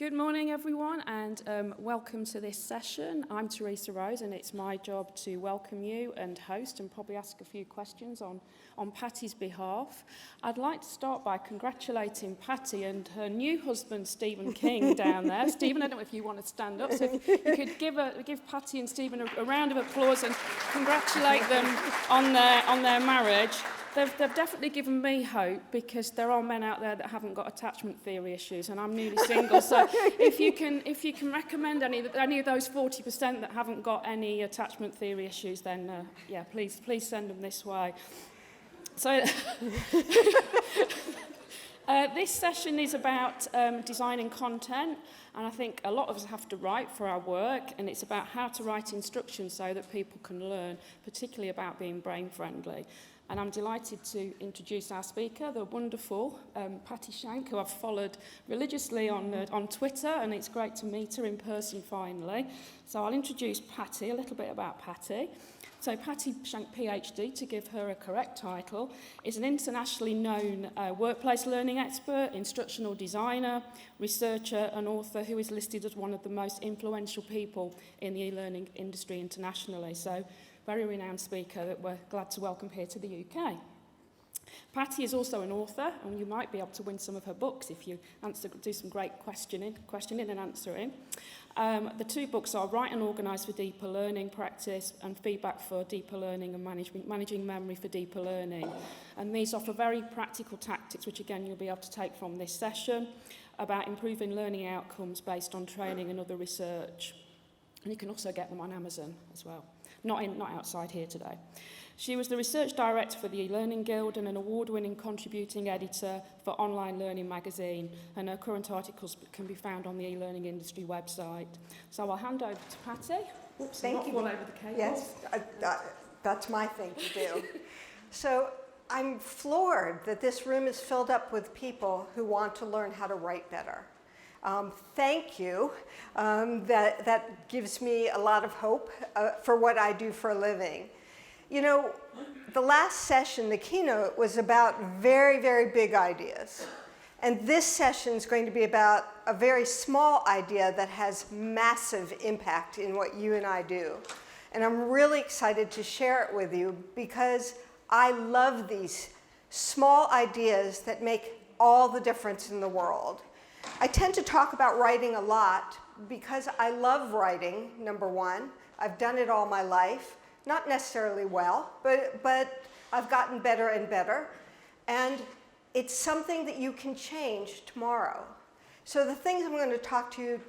Good morning, everyone, and welcome to this session. I'm Teresa Rose, and it's my job to welcome you and host and probably ask a few questions on Patti's behalf. I'd like to start by congratulating Patti and her new husband, Stephen King, down there. Stephen, I don't know if you want to stand up, so if you could give Patti and Stephen a round of applause and congratulate them on their marriage. They've definitely given me hope, because there are men out there that haven't got attachment theory issues, and I'm newly single. So if you can recommend any of those 40% that haven't got any attachment theory issues, then yeah, please send them this way. So this session is about designing content, and I think a lot of us have to write for our work, and it's about how to write instructions so that people can learn, particularly about being brain friendly. And I'm delighted to introduce our speaker, the wonderful Patti Shank, who I've followed religiously on Twitter, and it's great to meet her in person finally. So I'll introduce Patti, a little bit about Patti. So Patti Shank Phd, to give her a correct title, is an internationally known workplace learning expert, instructional designer, researcher and author who is listed as one of the most influential people in the e-learning industry internationally. So very renowned speaker that we're glad to welcome here to the UK. Patti is also an author, and you might be able to win some of her books if you do some great questioning and answering. The two books are Write and Organise for Deeper Learning Practice and Feedback for Deeper Learning and Managing Memory for Deeper Learning. And these offer very practical tactics, which again you'll be able to take from this session, about improving learning outcomes based on training and other research. And you can also get them on Amazon as well. Not outside here today. She was the research director for the E-Learning Guild and an award-winning contributing editor for Online Learning magazine, and her current articles can be found on the e-learning industry website. So I'll hand over to Patti. Oops, Thank you. All over the cable. Yes, that's my thing to do. So I'm floored that this room is filled up with people who want to learn how to write better. Thank you. That gives me a lot of hope for what I do for a living. You know, the last session, the keynote, was about very, very big ideas. And this session is going to be about a very small idea that has massive impact in what you and I do. And I'm really excited to share it with you, because I love these small ideas that make all the difference in the world. I tend to talk about writing a lot because I love writing, number one. I've done it all my life. Not necessarily well, but I've gotten better and better. And it's something that you can change tomorrow. So the things I'm going to talk to you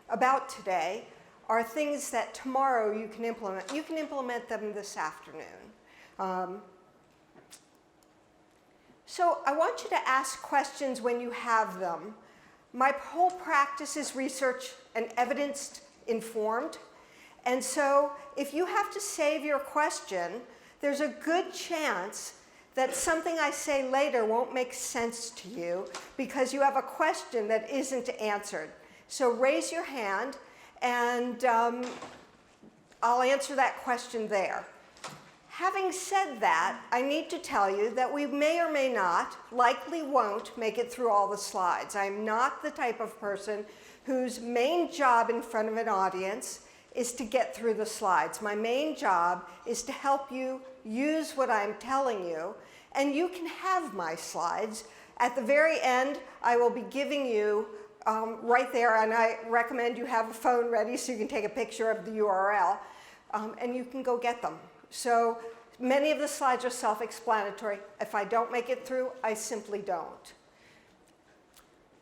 about today are things that tomorrow you can implement. You can implement them this afternoon. So I want you to ask questions when you have them. My whole practice is research and evidence informed. And so if you have to save your question, there's a good chance that something I say later won't make sense to you because you have a question that isn't answered. So raise your hand, and I'll answer that question there. Having said that, I need to tell you that we may or may not, likely won't, make it through all the slides. I'm not the type of person whose main job in front of an audience is to get through the slides. My main job is to help you use what I'm telling you, and you can have my slides. At the very end, I will be giving you right there, and I recommend you have a phone ready so you can take a picture of the URL, and you can go get them. So many of the slides are self-explanatory. If I don't make it through, I simply don't.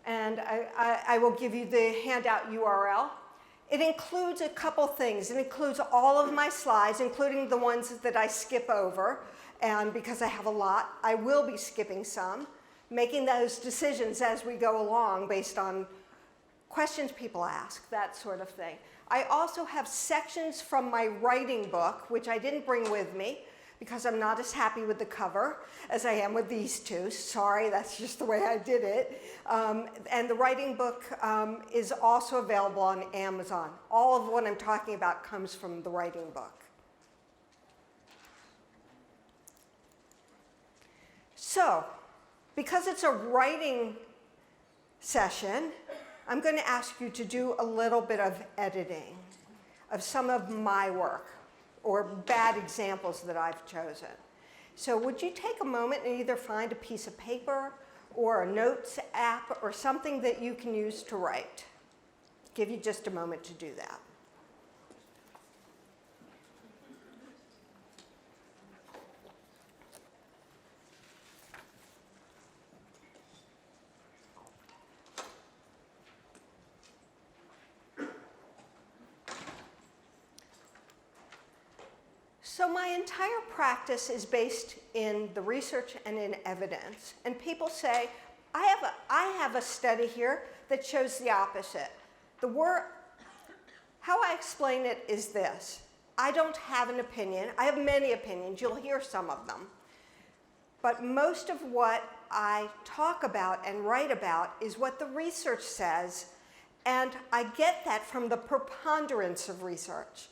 And I will give you the handout URL. It includes a couple things. It includes all of my slides, including the ones that I skip over. And because I have a lot, I will be skipping some, making those decisions as we go along based on questions people ask, that sort of thing. I also have sections from my writing book, which I didn't bring with me because I'm not as happy with the cover as I am with these two. Sorry, that's just the way I did it. And the writing book is also available on Amazon. All of what I'm talking about comes from the writing book. So, because it's a writing session, I'm going to ask you to do a little bit of editing of some of my work or bad examples that I've chosen. So would you take a moment and either find a piece of paper or a notes app or something that you can use to write? Give you just a moment to do that. So my entire practice is based in the research and in evidence. And people say, I have a study here that shows the opposite. How I explain it is this. I don't have an opinion. I have many opinions. You'll hear some of them. But most of what I talk about and write about is what the research says. And I get that from the preponderance of research.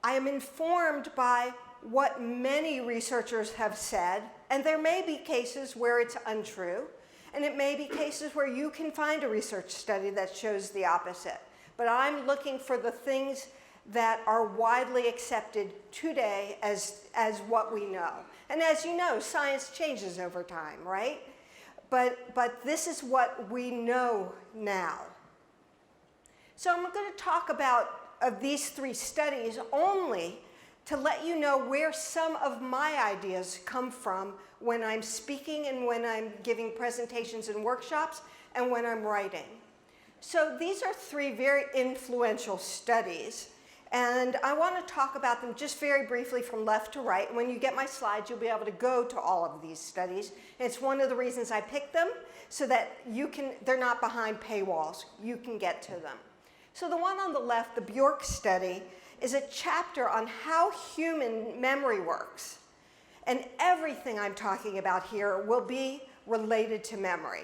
I am informed by what many researchers have said, and there may be cases where it's untrue, and it may be cases where you can find a research study that shows the opposite. But I'm looking for the things that are widely accepted today as what we know. And as you know, science changes over time, right? But this is what we know now. So I'm going to talk about these three studies only to let you know where some of my ideas come from when I'm speaking and when I'm giving presentations and workshops and when I'm writing. So these are three very influential studies, and I want to talk about them just very briefly from left to right. When you get my slides, you'll be able to go to all of these studies. And it's one of the reasons I picked them, so that they're not behind paywalls. You can get to them. So the one on the left, the Bjrk Study, is a chapter on how human memory works. And everything I'm talking about here will be related to memory.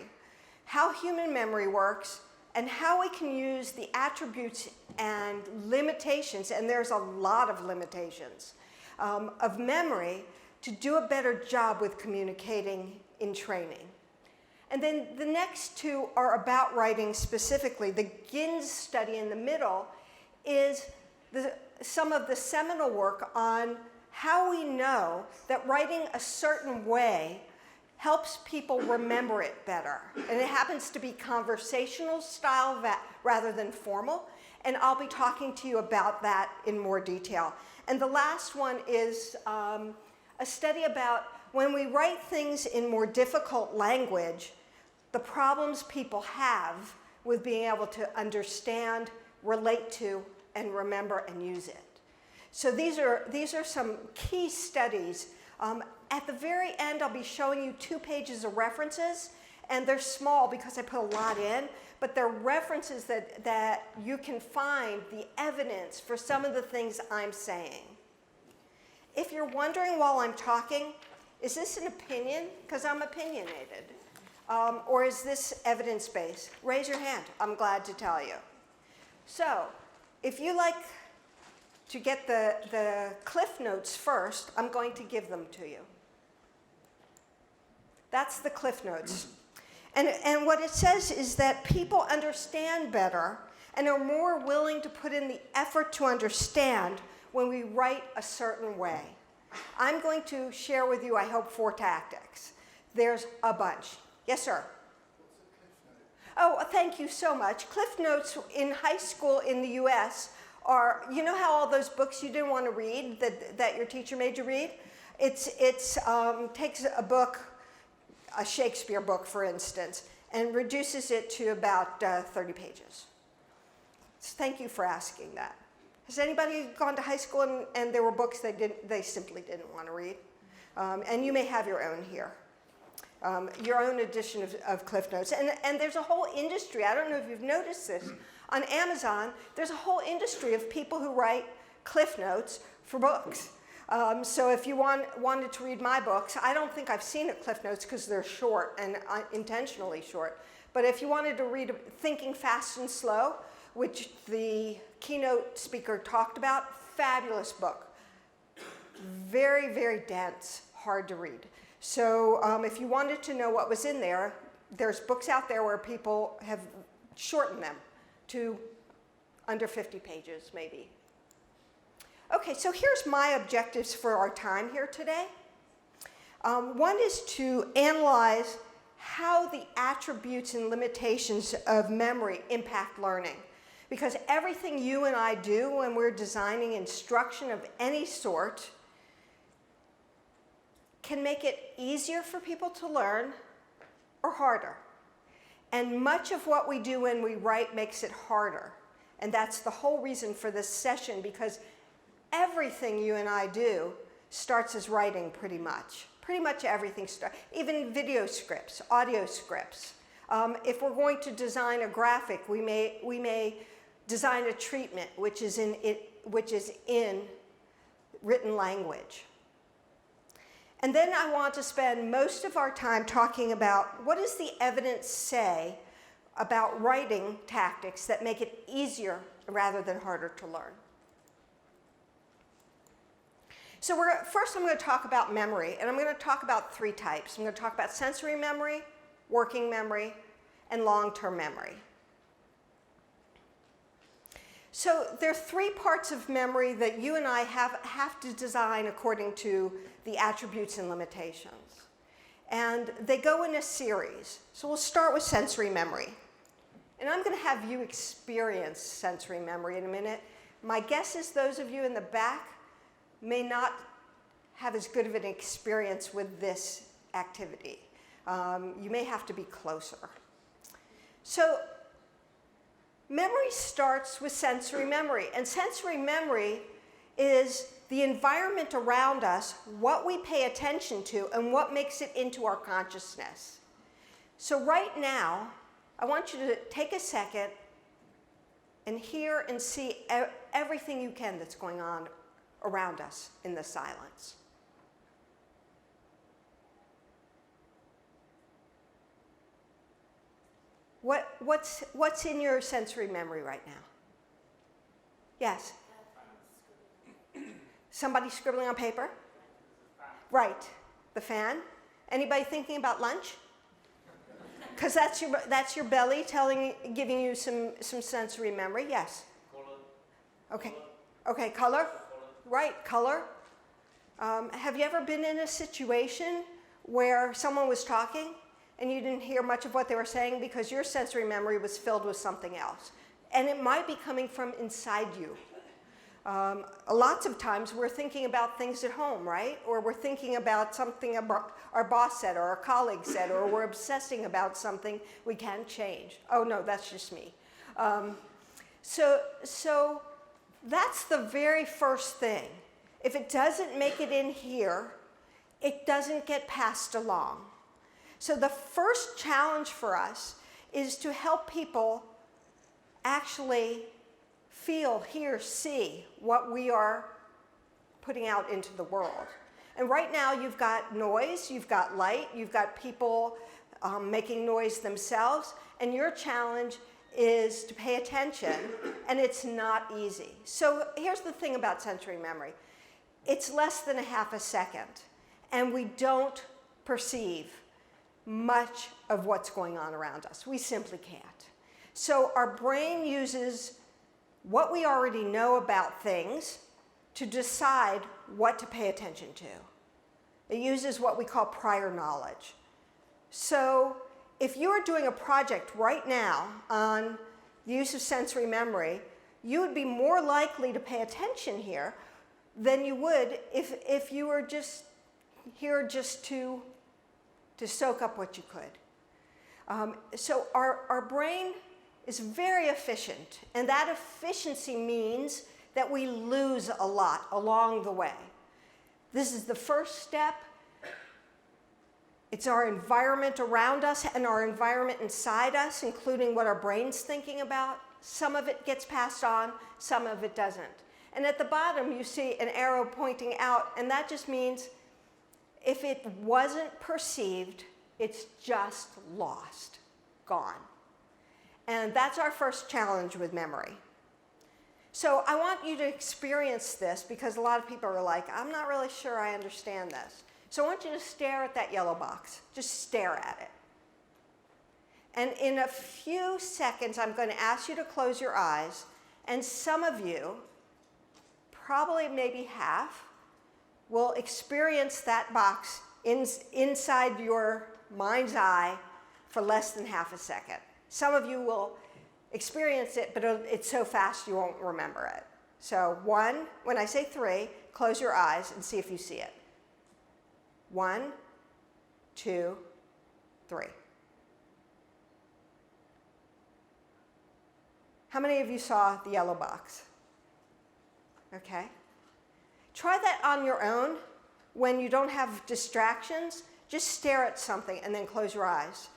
How human memory works and how we can use the attributes and limitations, and there's a lot of limitations, of memory to do a better job with communicating in training. And then the next two are about writing specifically. The Gins study in the middle is some of the seminal work on how we know that writing a certain way helps people remember it better. And it happens to be conversational style rather than formal. And I'll be talking to you about that in more detail. And the last one is a study about when we write things in more difficult language, the problems people have with being able to understand, relate to, and remember and use it. So these are some key studies. At the very end, I'll be showing you 2 pages of references, and they're small because I put a lot in, but they're references that you can find the evidence for some of the things I'm saying. If you're wondering while I'm talking, is this an opinion? Because I'm opinionated. Or is this evidence-based? Raise your hand. I'm glad to tell you. So, if you like to get the Cliff Notes first, I'm going to give them to you. That's the Cliff Notes. And what it says is that people understand better and are more willing to put in the effort to understand when we write a certain way. I'm going to share with you, I hope, 4 tactics. There's a bunch. Yes, sir? Oh, thank you so much. Cliff Notes in high school in the US are, you know how all those books you didn't want to read that your teacher made you read? It takes a book, a Shakespeare book, for instance, and reduces it to about 30 pages. So thank you for asking that. Has anybody gone to high school and there were books they simply didn't want to read? And you may have your own here. Your own edition of Cliff Notes. And there's a whole industry, I don't know if you've noticed this, on Amazon, there's a whole industry of people who write Cliff Notes for books. So if you wanted to read my books, I don't think I've seen a Cliff Notes because they're short and intentionally short. But if you wanted to read Thinking Fast and Slow, which the keynote speaker talked about, fabulous book. Very, very dense, hard to read. So if you wanted to know what was in there, there's books out there where people have shorten them to under 50 pages, maybe. Okay, so here's my objectives for our time here today. One is to analyze how the attributes and limitations of memory impact learning. Because everything you and I do when we're designing instruction of any sort can make it easier for people to learn or harder. And much of what we do when we write makes it harder. And that's the whole reason for this session, because everything you and I do starts as writing pretty much. Pretty much everything starts, even video scripts, audio scripts. If we're going to design a graphic, we may design a treatment which is in written language. And then I want to spend most of our time talking about what does the evidence say about writing tactics that make it easier rather than harder to learn. So first I'm going to talk about memory, and I'm going to talk about three types. I'm going to talk about sensory memory, working memory, and long-term memory. So there are three parts of memory that you and I have to design according to the attributes and limitations. And they go in a series. So we'll start with sensory memory. And I'm going to have you experience sensory memory in a minute. My guess is those of you in the back may not have as good of an experience with this activity. You may have to be closer. So memory starts with sensory memory. And sensory memory is the environment around us, what we pay attention to, and what makes it into our consciousness. So right now, I want you to take a second and hear and see everything you can that's going on around us in the silence. What's in your sensory memory right now? Yes? Somebody scribbling on paper? Right. The fan. Anybody thinking about lunch? Because that's your belly giving you some sensory memory. Yes? Okay. Okay, color? Right, color. Have you ever been in a situation where someone was talking and you didn't hear much of what they were saying because your sensory memory was filled with something else? And it might be coming from inside you. Lots of times we're thinking about things at home, right? Or we're thinking about something our boss said or our colleague said, or we're obsessing about something we can't change. Oh no, that's just me. So that's the very first thing. If it doesn't make it in here, it doesn't get passed along. So the first challenge for us is to help people actually feel, hear, see what we are putting out into the world. And right now you've got noise, you've got light, you've got people making noise themselves, and your challenge is to pay attention, and it's not easy. So here's the thing about sensory memory. It's less than a half a second, and we don't perceive much of what's going on around us. We simply can't. So our brain uses what we already know about things to decide what to pay attention to. It uses what we call prior knowledge. So if you are doing a project right now on the use of sensory memory, you would be more likely to pay attention here than you would if you were just here just to soak up what you could. So our brain is very efficient, and that efficiency means that we lose a lot along the way. This is the first step. It's our environment around us and our environment inside us, including what our brain's thinking about. Some of it gets passed on, some of it doesn't. And at the bottom, you see an arrow pointing out, and that just means if it wasn't perceived, it's just lost, gone. And that's our first challenge with memory. So I want you to experience this because a lot of people are like, I'm not really sure I understand this. So I want you to stare at that yellow box. Just stare at it. And in a few seconds, I'm going to ask you to close your eyes. And some of you, probably maybe half, will experience that box inside your mind's eye for less than half a second. Some of you will experience it, but it's so fast you won't remember it. So 1, when I say 3, close your eyes and see if you see it. 1, 2, 3. How many of you saw the yellow box? Okay. Try that on your own when you don't have distractions. Just stare at something and then close your eyes.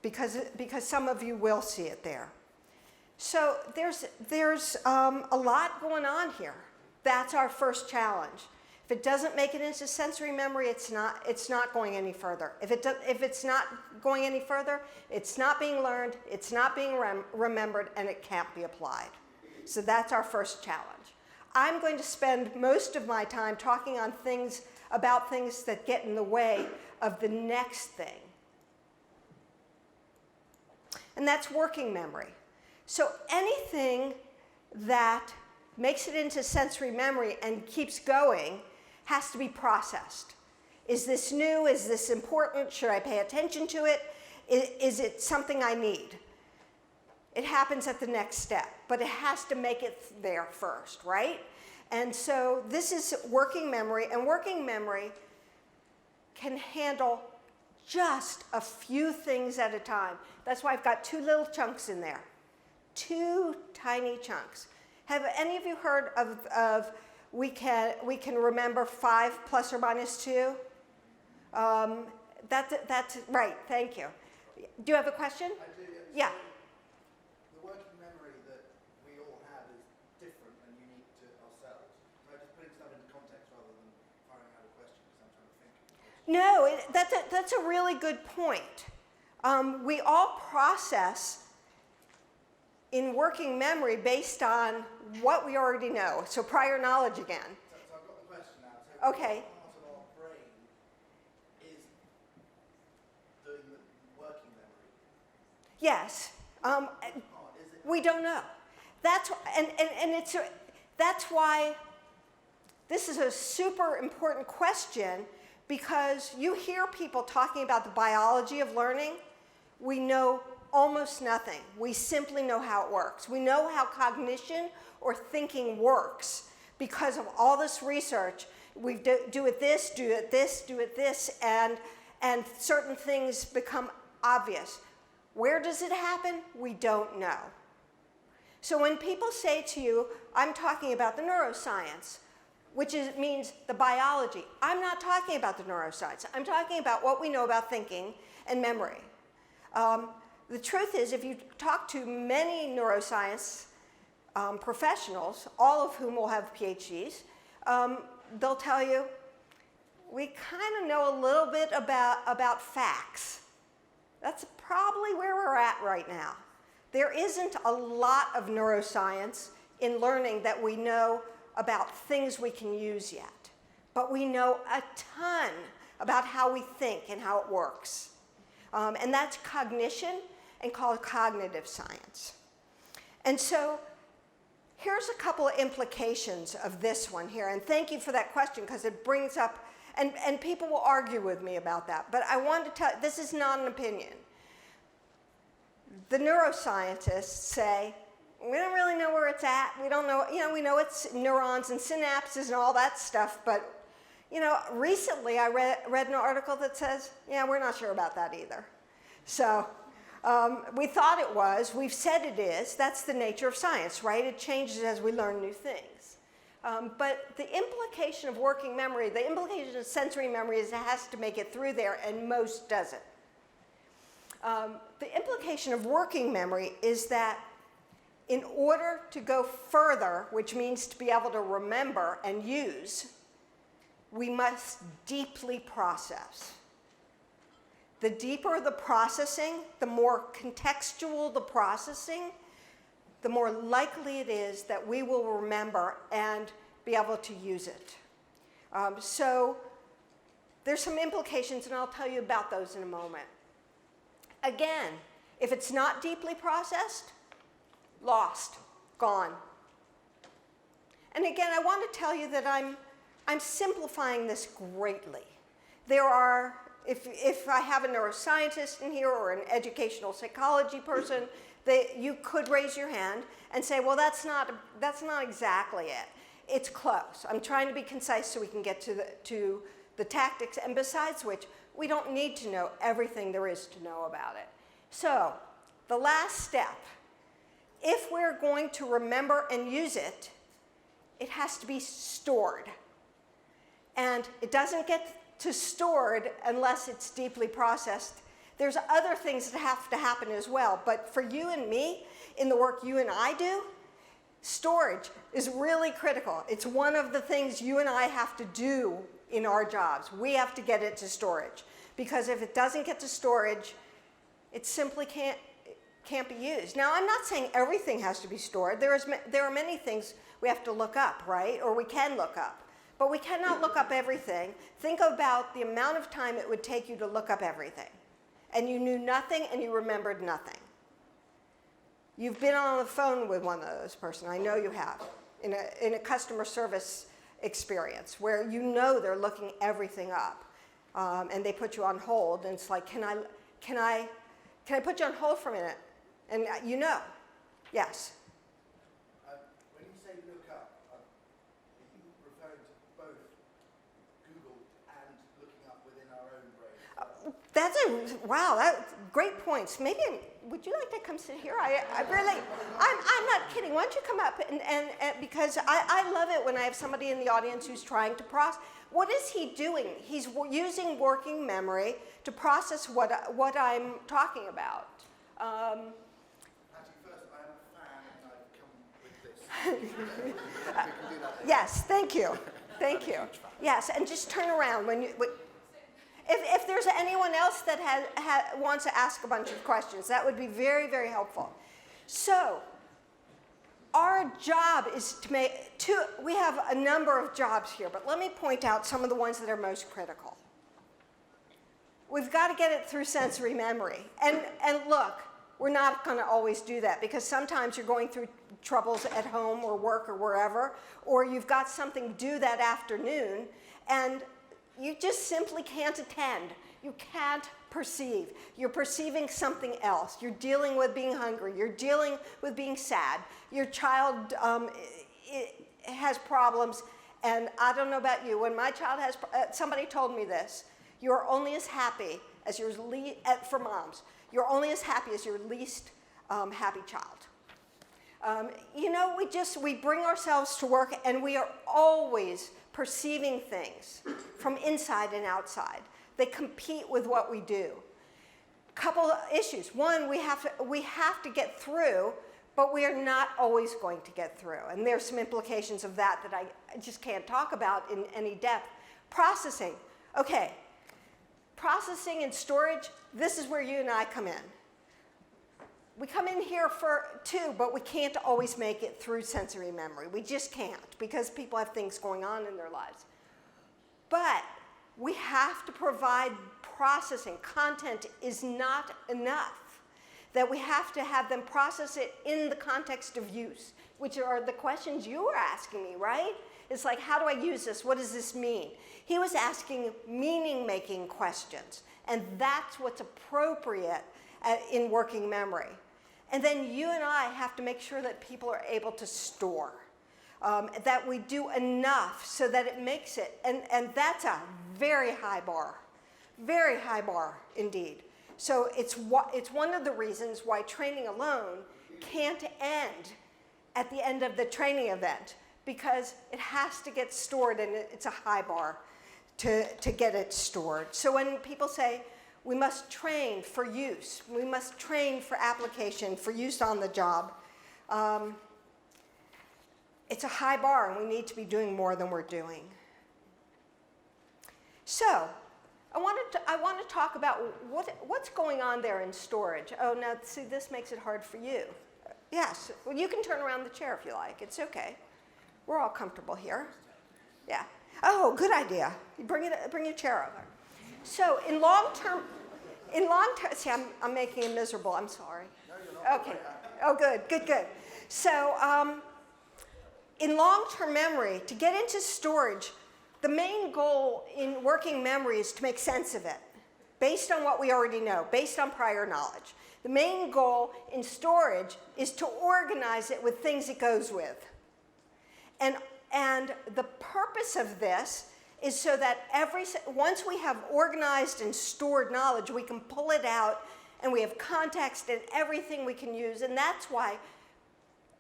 Because some of you will see it there. So there's a lot going on here. That's our first challenge. If it doesn't make it into sensory memory, it's not going any further. If it's not going any further, it's not being learned, it's not being remembered, and it can't be applied. So that's our first challenge. I'm going to spend most of my time talking about things that get in the way of the next thing. And that's working memory. So anything that makes it into sensory memory and keeps going has to be processed. Is this new? Is this important? Should I pay attention to it? Is it something I need? It happens at the next step, but it has to make it there first, right? And so this is working memory, and working memory can handle just a few things at a time. That's why I've got 2 little chunks in there. 2 tiny chunks. Have any of you heard of we can remember 5 plus or minus 2? That's right, thank you. Do you have a question? I do, Yeah. The working memory that we all have is different and unique to ourselves. So I'm just putting stuff into context rather than firing out a question because I'm trying to think. No, that's a really good point. We all process in working memory based on what we already know. So prior knowledge again. So I've got the question now. So Okay. what part of our brain is doing the working memory? Yes. Is it? We don't know. That's why this is a super important question, because you hear people talking about the biology of learning. We know almost nothing. We simply know how it works. We know how cognition or thinking works because of all this research. We do it this, do it this, do it this, and certain things become obvious. Where does it happen? We don't know. So when people say to you, I'm talking about the neuroscience, which means the biology, I'm not talking about the neuroscience. I'm talking about what we know about thinking and memory. The truth is, if you talk to many neuroscience professionals, all of whom will have PhDs, they'll tell you, we kind of know a little bit about facts. That's probably where we're at right now. There isn't a lot of neuroscience in learning that we know about things we can use yet. But we know a ton about how we think and how it works. And that's cognition and called cognitive science. And so here's a couple of implications of this one here. And thank you for that question, because it brings up, and people will argue with me about that. But I wanted to tell, this is not an opinion. The neuroscientists say, we don't really know where it's at. We don't know, we know it's neurons and synapses and all that stuff. But, recently I read an article that says, we're not sure about that either. So we thought it was. We've said it is. That's the nature of science, right? It changes as we learn new things. But the implication of working memory, the implication of sensory memory is it has to make it through there, and most doesn't. The implication of working memory is that in order to go further, which means to be able to remember and use, we must deeply process. The deeper the processing, the more contextual the processing, the more likely it is that we will remember and be able to use it. So there's some implications, and I'll tell you about those in a moment. Again, if it's not deeply processed, lost, gone. And again, I want to tell you that I'm simplifying this greatly. There are, if I have a neuroscientist in here or an educational psychology person, you could raise your hand and say, well, that's not exactly it. It's close. I'm trying to be concise so we can get to the tactics, and besides which, we don't need to know everything there is to know about it. So, the last step, if we're going to remember and use it, it has to be stored. And it doesn't get to stored unless it's deeply processed. There's other things that have to happen as well, but for you and me, in the work you and I do, storage is really critical. It's one of the things you and I have to do in our jobs. We have to get it to storage, because if it doesn't get to storage, it simply can't be used. Now, I'm not saying everything has to be stored. There are many things we have to look up, right? Or we can look up. But we cannot look up everything. Think about the amount of time it would take you to look up everything. And you knew nothing and you remembered nothing. You've been on the phone with one of those persons. I know you have. In a customer service experience where you know they're looking everything up. And they put you on hold, and it's like, can I put you on hold for a minute? And you know, yes. When you say look up, are you referring to both Google and looking up within our own brains? That's great points. Maybe, would you like to come sit here? I'm not kidding. Why don't you come up and because I love it when I have somebody in the audience who's trying to process. What is he doing? He's using working memory to process what I'm talking about. Actually, first, I am a fan and I've come with this. We can do that later. Yes, thank you. Thank you. Yes, and just turn around when you. If there's anyone else that wants to ask a bunch of questions, that would be very, very helpful. So, our job is to we have a number of jobs here, but let me point out some of the ones that are most critical. We've got to get it through sensory memory. And look, we're not going to always do that, because sometimes you're going through troubles at home or work or wherever, or you've got something due that afternoon, and you just simply can't attend. You can't perceive. You're perceiving something else. You're dealing with being hungry. You're dealing with being sad. Your child has problems, and I don't know about you. When my child has, somebody told me this, you're only as happy as your for moms, you're only as happy as your least happy child. You know, we bring ourselves to work, and we are always perceiving things from inside and outside. They compete with what we do. Couple of issues. One, we have to get through, but we are not always going to get through. And there's some implications of that I just can't talk about in any depth. Processing. Okay. Processing and storage, this is where you and I come in. We come in here too, but we can't always make it through sensory memory. We just can't, because people have things going on in their lives. But we have to provide processing. Content is not enough. That we have to have them process it in the context of use, which are the questions you were asking me, right? It's like, how do I use this? What does this mean? He was asking meaning-making questions, and that's what's appropriate in working memory. And then you and I have to make sure that people are able to store, that we do enough so that it makes it, and that's a very high bar indeed. So it's one of the reasons why training alone can't end at the end of the training event, because it has to get stored, and it's a high bar to get it stored. So when people say, we must train for use, we must train for application, for use on the job, it's a high bar, and we need to be doing more than we're doing. So, I want to talk about what's going on there in storage. Oh, now, see, this makes it hard for you. Yes, well, you can turn around the chair if you like. It's okay. We're all comfortable here. Yeah. Oh, good idea. You bring your chair over. So in long-term In long term, see, I'm making it miserable. I'm sorry. No, you're not. Okay. Oh, good. So in long-term memory, to get into storage, the main goal in working memory is to make sense of it, based on what we already know, based on prior knowledge. The main goal in storage is to organize it with things it goes with. And the purpose of this is so that once we have organized and stored knowledge, we can pull it out and we have context and everything we can use. And that's why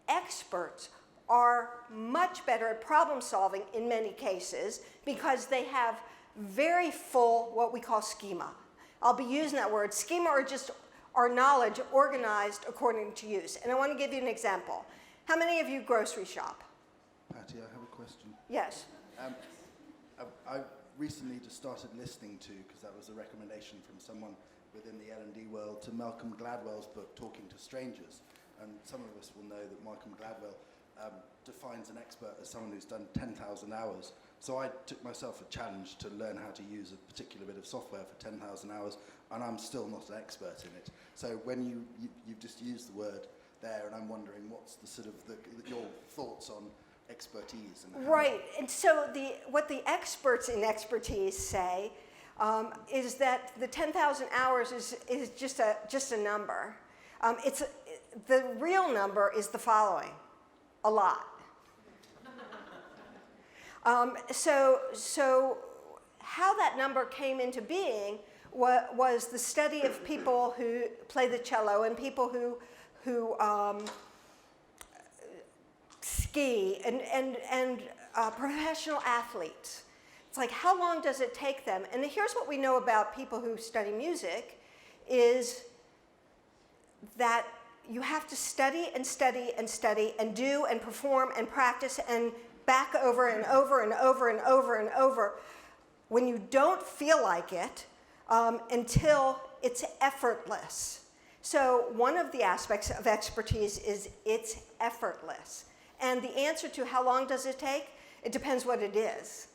experts are much better at problem solving in many cases, because they have very full, what we call schema. I'll be using that word. Schema are just our knowledge organized according to use. And I want to give you an example. How many of you grocery shop? Patty, I have a question. Yes. I recently just started listening to, because that was a recommendation from someone within the L&D world, to Malcolm Gladwell's book, Talking to Strangers. And some of us will know that Malcolm Gladwell defines an expert as someone who's done 10,000 hours. So I took myself a challenge to learn how to use a particular bit of software for 10,000 hours, and I'm still not an expert in it. So when you've just used the word there, and I'm wondering what's the sort of your thoughts on expertise? And right, and so what the experts in expertise say is that the 10,000 hours is just a number. The real number is the following: a lot. So how that number came into being was the study of people who play the cello and people who ski and professional athletes. It's like, how long does it take them? And here's what we know about people who study music is that you have to study and study and study and do and perform and practice and back over and over and over and over and over when you don't feel like it until it's effortless. So one of the aspects of expertise is it's effortless. And the answer to how long does it take, it depends what it is.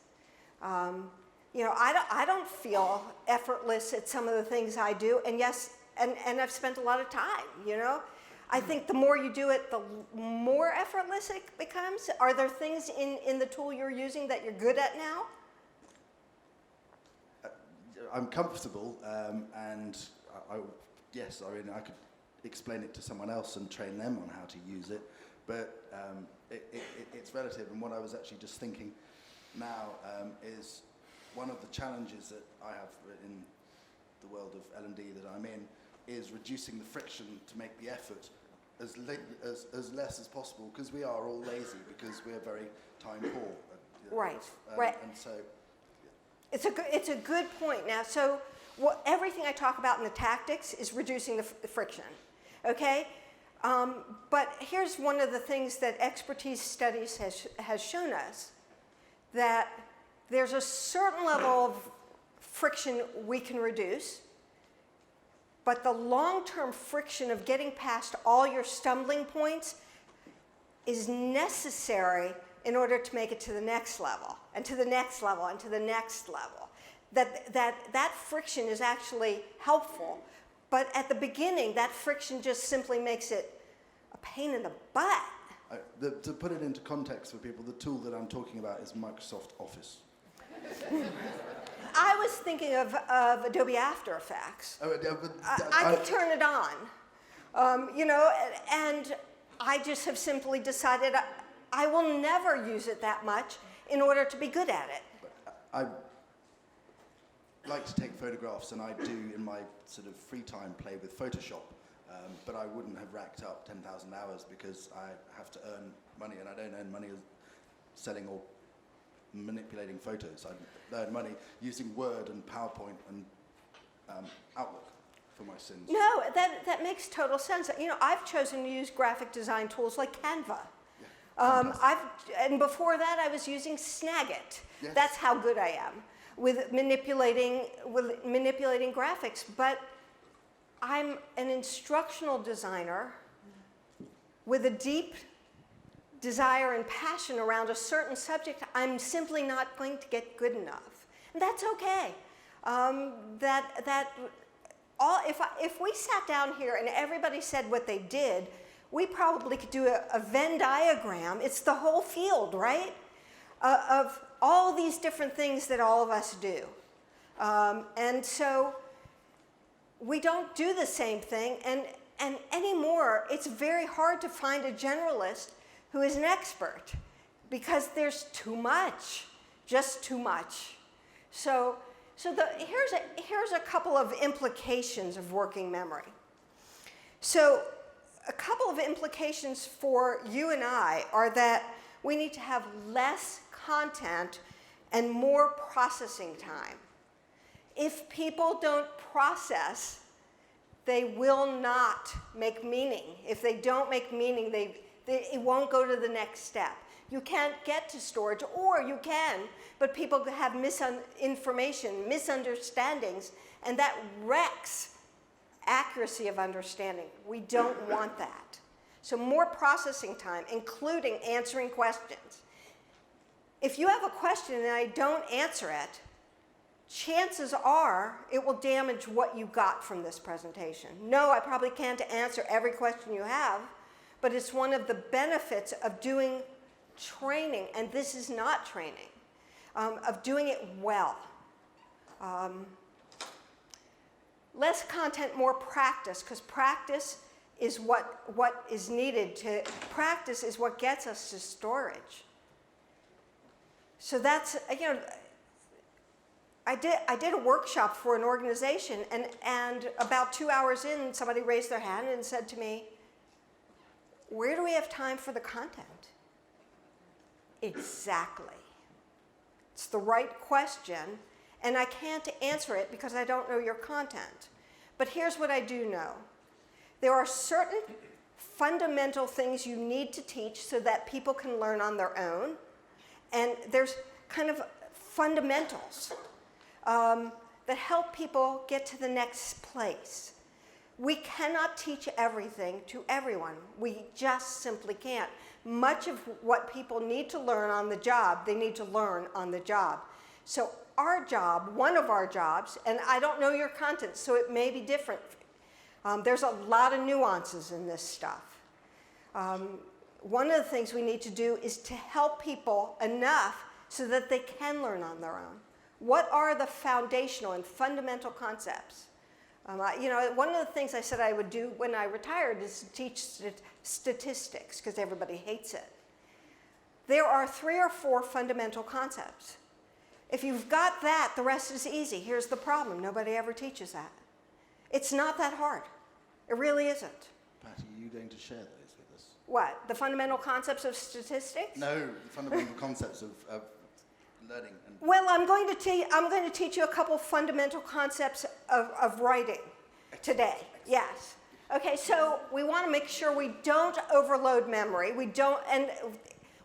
I don't feel effortless at some of the things I do, and yes, and I've spent a lot of time, I think the more you do it, the more effortless it becomes. Are there things in the tool you're using that you're good at now? I'm comfortable, and yes, I could explain it to someone else and train them on how to use it, but it's relative. And what I was actually just thinking now is one of the challenges that I have in the world of L&D that I'm in is reducing the friction to make the effort as less as possible, because we are all lazy, because we're very time poor. Right. And so, it's a good point. Now, so everything I talk about in the tactics is reducing the friction, okay? But here's one of the things that expertise studies has shown us, that there's a certain level of friction we can reduce, but the long-term friction of getting past all your stumbling points is necessary in order to make it to the next level, and to the next level, and to the next level. That friction is actually helpful, but at the beginning, that friction just simply makes it a pain in the butt. To put it into context for people, the tool that I'm talking about is Microsoft Office. I was thinking of Adobe After Effects. I could turn it on, and I just have simply decided I will never use it that much in order to be good at it. I like to take photographs, and I do in my sort of free time play with Photoshop, but I wouldn't have racked up 10,000 hours because I have to earn money, and I don't earn money selling or manipulating photos. I earn money using Word and PowerPoint and Outlook for my sins. No, that makes total sense. I've chosen to use graphic design tools like Canva. And before that, I was using Snagit. Yes. That's how good I am with manipulating graphics. But I'm an instructional designer with a deep desire and passion around a certain subject. I'm simply not going to get good enough. And that's okay. if we sat down here and everybody said what they did, we probably could do a Venn diagram. It's the whole field, right? Of all these different things that all of us do. And so we don't do the same thing, and anymore, it's very hard to find a generalist who is an expert because there's too much, just too much. So here's a couple of implications of working memory. So a couple of implications for you and I are that we need to have less content and more processing time. If people don't process, they will not make meaning. If they don't make meaning, it won't go to the next step. You can't get to storage, or you can, but people have misinformation, misunderstandings, and that wrecks accuracy of understanding. We don't want that. So more processing time, including answering questions. If you have a question and I don't answer it, chances are it will damage what you got from this presentation. No, I probably can't answer every question you have, but it's one of the benefits of doing training, and this is not training, of doing it well. Less content, more practice, because practice is what is needed to, practice is what gets us to storage. So that's, you know, I did a workshop for an organization, and about 2 hours in, somebody raised their hand and said to me, where do we have time for the content? Exactly. It's the right question, and I can't answer it because I don't know your content. But here's what I do know. There are certain fundamental things you need to teach so that people can learn on their own, and there's kind of fundamentals that help people get to the next place. We cannot teach everything to everyone. We just simply can't. Much of what people need to learn on the job, they need to learn on the job. So our job, one of our jobs, and I don't know your content, so it may be different. There's a lot of nuances in this stuff. One of the things we need to do is to help people enough so that they can learn on their own. What are the foundational and fundamental concepts? You know, one of the things I said I would do when I retired is to teach statistics, because everybody hates it. There are 3 or 4 fundamental concepts. If you've got that, the rest is easy. Here's the problem. Nobody ever teaches that. It's not that hard. It really isn't. Patti, are you going to share those with us? What? The fundamental concepts of statistics? No, the fundamental concepts of learning. And Well, I'm going to teach you a couple fundamental concepts of writing today. Yes. Okay, so we want to make sure we don't overload memory. And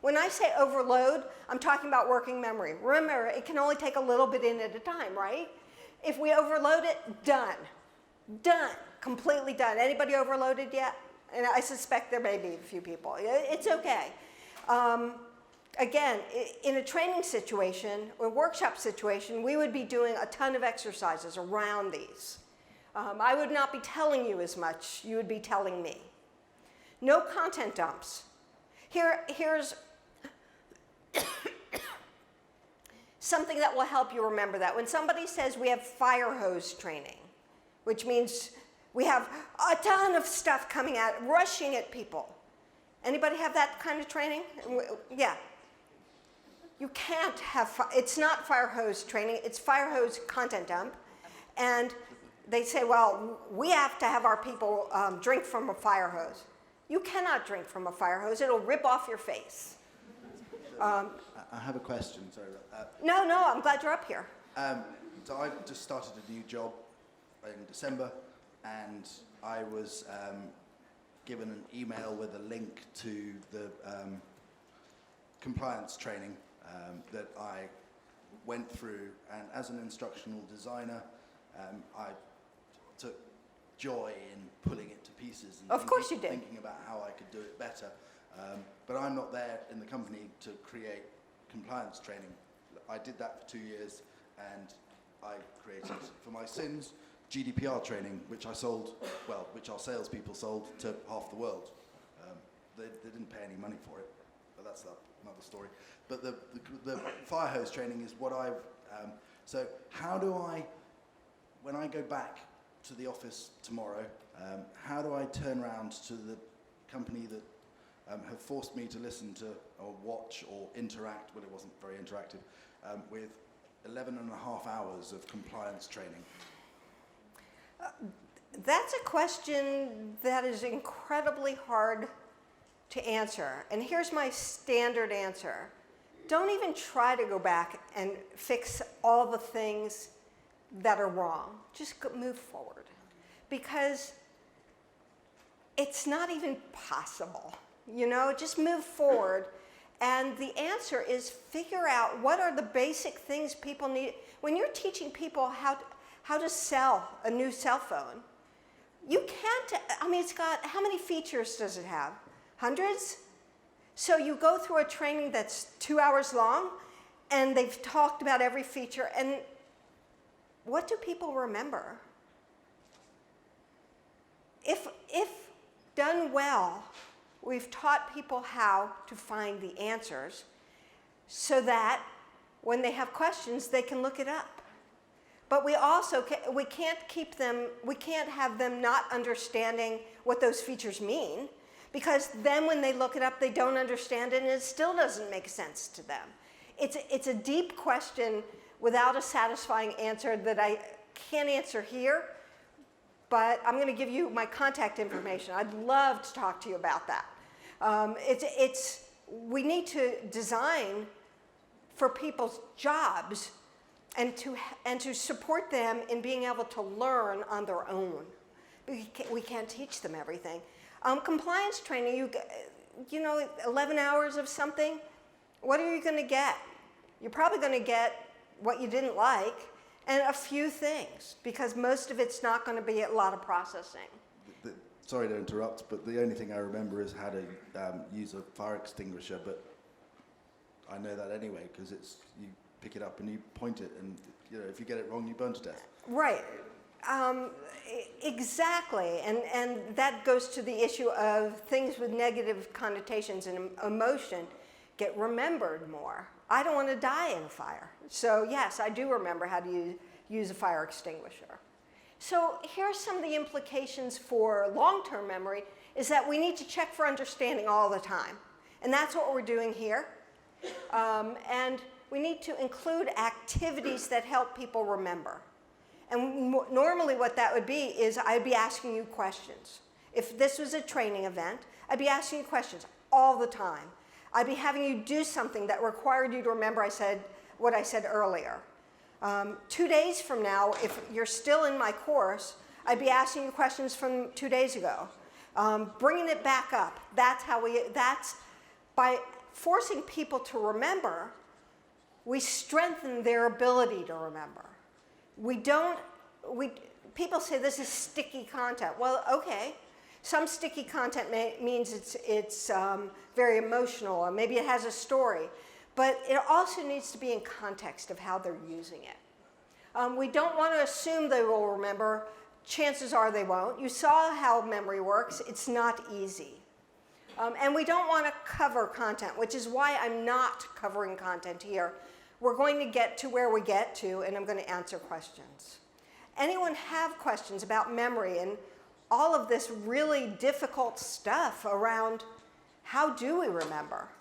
when I say overload, I'm talking about working memory. Remember, it can only take a little bit in at a time, right? If we overload it, done. Done. Completely done. Anybody overloaded yet? And I suspect there may be a few people. It's okay. Again, in a training situation or workshop situation, we would be doing a ton of exercises around these. I would not be telling you as much. You would be telling me. No content dumps. Here's something that will help you remember that. When somebody says we have fire hose training, which means we have a ton of stuff coming out, rushing at people. Anybody have that kind of training? Yeah. You can't have, it's not fire hose training, it's fire hose content dump. And they say, well, we have to have our people drink from a fire hose. You cannot drink from a fire hose, it'll rip off your face. I have a question, sorry about that. No, I'm glad you're up here. So I just started a new job in December, and I was given an email with a link to the compliance training that I went through, and as an instructional designer, I took joy in pulling it to pieces and Of course you did. thinking about how I could do it better. But I'm not there in the company to create compliance training. I did that for 2 years, and I created for my sins GDPR training, which I sold, well, which our salespeople sold to half the world. They didn't pay any money for it, but that's another story. But the fire hose training is what I've, so how do I, when I go back to the office tomorrow, how do I turn around to the company that have forced me to listen to or watch or interact, well, it wasn't very interactive, with 11 and a half hours of compliance training? That's a question that is incredibly hard to answer. And here's my standard answer. Don't even try to go back and fix all the things that are wrong. Just move forward. Because it's not even possible. You know, just move forward. And the answer is figure out what are the basic things people need. When you're teaching people how to sell a new cell phone, you can't, I mean, it's got, how many features does it have? Hundreds? So you go through a training that's 2 hours long, and they've talked about every feature, and what do people remember? If done well, we've taught people how to find the answers so that when they have questions, they can look it up. But we also, we can't have them not understanding what those features mean, because then when they look it up, they don't understand it, and it still doesn't make sense to them. It's a deep question without a satisfying answer that I can't answer here, but I'm going to give you my contact information. I'd love to talk to you about that. We need to design for people's jobs and to support them in being able to learn on their own. We can't teach them everything. Compliance training, you know, 11 hours of something, what are you going to get? You're probably going to get what you didn't like and a few things, because most of it's not going to be a lot of processing. Sorry to interrupt, but the only thing I remember is how to use a fire extinguisher, but I know that anyway, because it's, you pick it up and you point it, and you know, if you get it wrong, you burn to death. Right. Exactly, and that goes to the issue of things with negative connotations and emotion get remembered more. I don't want to die in a fire. So yes, I do remember how to use a fire extinguisher. So here are some of the implications for long-term memory, is that we need to check for understanding all the time. And that's what we're doing here. And we need to include activities that help people remember. And normally what that would be is I'd be asking you questions. If this was a training event, I'd be asking you questions all the time. I'd be having you do something that required you to remember what I said earlier. 2 days from now, if you're still in my course, I'd be asking you questions from 2 days ago. Bringing it back up. That's by forcing people to remember, we strengthen their ability to remember. People say this is sticky content. Well, okay. Some sticky content means it's very emotional, or maybe it has a story. But it also needs to be in context of how they're using it. We don't want to assume they will remember. Chances are they won't. You saw how memory works. It's not easy. And we don't want to cover content, which is why I'm not covering content here. We're going to get to where we get to, and I'm going to answer questions. Anyone have questions about memory and all of this really difficult stuff around how do we remember? I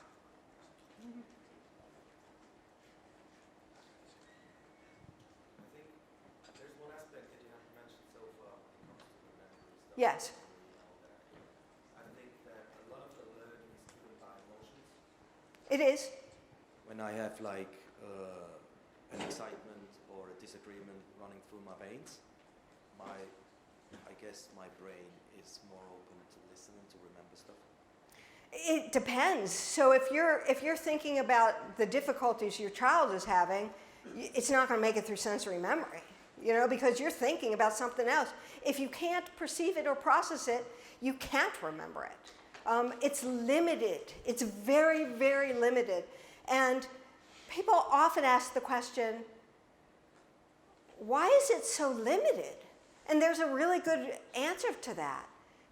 think there's one aspect that you haven't mentioned so far when it comes to the memory stuff. Yes. I think that a lot of the learning is driven by emotions. It is. When I have like an excitement or a disagreement running through my veins, I guess my brain is more open to listen and to remember stuff. It depends. So if you're thinking about the difficulties your child is having, it's not going to make it through sensory memory, you know, because you're thinking about something else. If you can't perceive it or process it, you can't remember it. It's limited. It's very, very limited. And people often ask the question, why is it so limited? And there's a really good answer to that,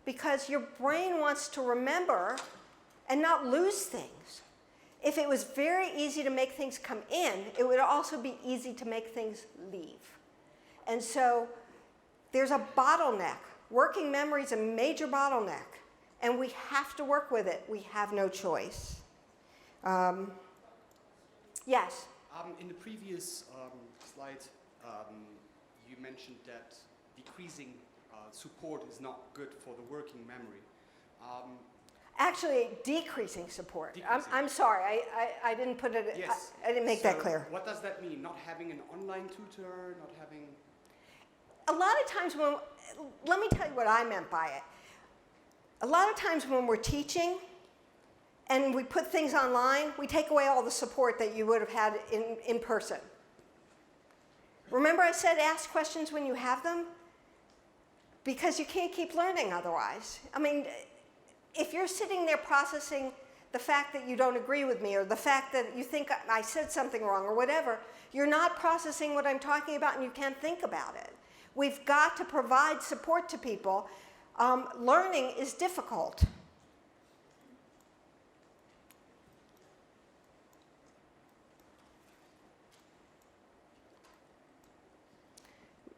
because your brain wants to remember and not lose things. If it was very easy to make things come in, it would also be easy to make things leave. And so there's a bottleneck. Working memory is a major bottleneck, and we have to work with it. We have no choice. Yes? In the previous slide, you mentioned that decreasing support is not good for the working memory. Actually, decreasing support. Decreasing. I'm sorry, I didn't put it, Yes. I didn't make that So clear. what does that mean? Not having an online tutor, not having... A lot of times let me tell you what I meant by it. A lot of times when we're teaching and we put things online, we take away all the support that you would have had in person. Remember I said ask questions when you have them? Because you can't keep learning otherwise. I mean, if you're sitting there processing the fact that you don't agree with me, or the fact that you think I said something wrong, or whatever, you're not processing what I'm talking about and you can't think about it. We've got to provide support to people. Learning is difficult.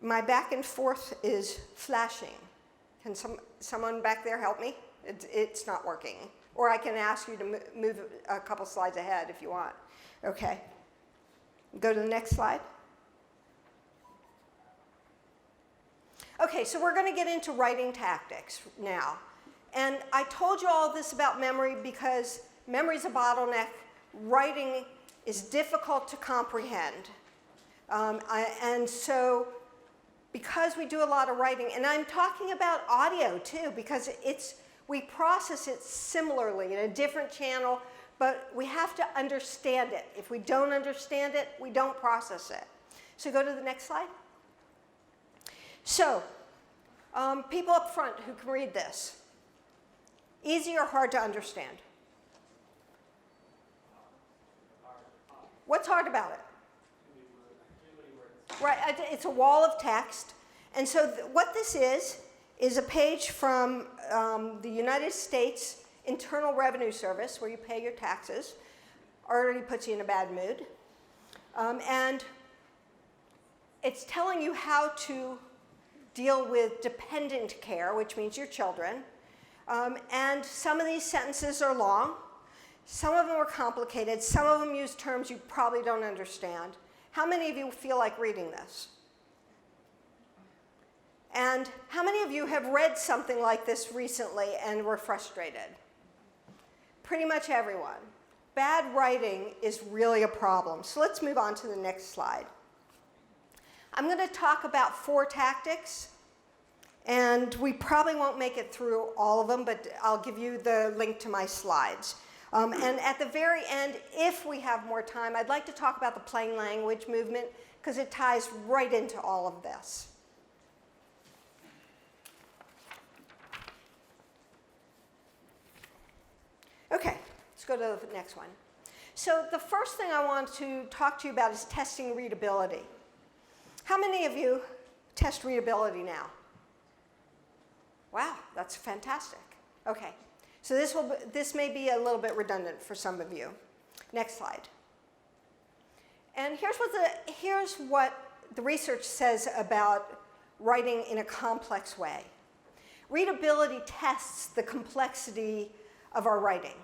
My back and forth is flashing. Can someone back there help me? It's not working. Or I can ask you to move a couple slides ahead if you want. Okay. Go to the next slide. Okay, so we're going to get into writing tactics now. And I told you all this about memory because memory is a bottleneck. Writing is difficult to comprehend. And so because we do a lot of writing, and I'm talking about audio too, because we process it similarly in a different channel, but we have to understand it. If we don't understand it, we don't process it. So go to the next slide. So, people up front who can read this. Easy or hard to understand? What's hard about it? Right, it's a wall of text. And so what this is a page from the United States Internal Revenue Service, where you pay your taxes. Already puts you in a bad mood. And it's telling you how to deal with dependent care, which means your children. And some of these sentences are long. Some of them are complicated. Some of them use terms you probably don't understand. How many of you feel like reading this? And how many of you have read something like this recently and were frustrated? Pretty much everyone. Bad writing is really a problem. So let's move on to the next slide. I'm going to talk about 4 tactics, and we probably won't make it through all of them, but I'll give you the link to my slides. And at the very end, if we have more time, I'd like to talk about the plain language movement, because it ties right into all of this. Okay, let's go to the next one. So the first thing I want to talk to you about is testing readability. How many of you test readability now? Wow, that's fantastic. Okay, so this may be a little bit redundant for some of you. Next slide. And here's what the research says about writing in a complex way. Readability tests the complexity of our writing.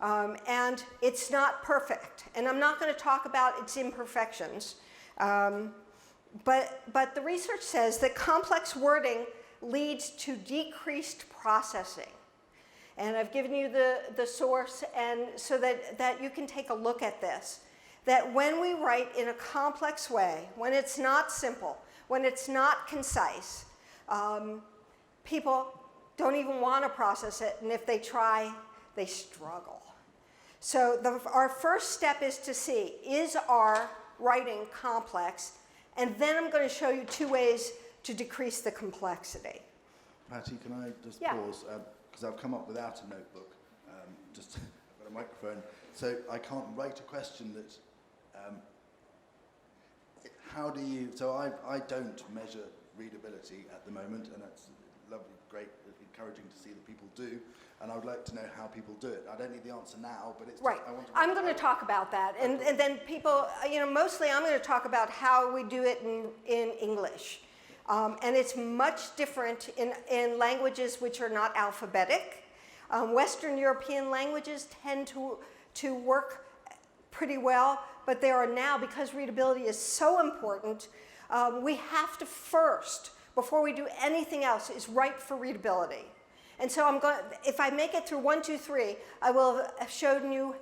And it's not perfect. And I'm not going to talk about its imperfections. But the research says that complex wording leads to decreased processing. And I've given you the source, and so that you can take a look at this. That when we write in a complex way, when it's not simple, when it's not concise, people don't even want to process it, and if they try, they struggle. So our first step is to see, is our writing complex? And then I'm going to show you 2 ways to decrease the complexity. Patti, can I just Yeah. pause? Because I've come up without a notebook. I've got a microphone. So I can't write a question that... how do you... So I don't measure readability at the moment, and that's lovely, great, encouraging to see that people do. And I would like to know how people do it. I don't need the answer now, but it's Right. just, I want to. I'm going to talk about that, and then people, mostly I'm going to talk about how we do it in English. And it's much different in languages which are not alphabetic. Western European languages tend to work pretty well, but there are now, because readability is so important, we have to first, before we do anything else, is write for readability. And so if I make it through 1, 2, 3, I will have shown you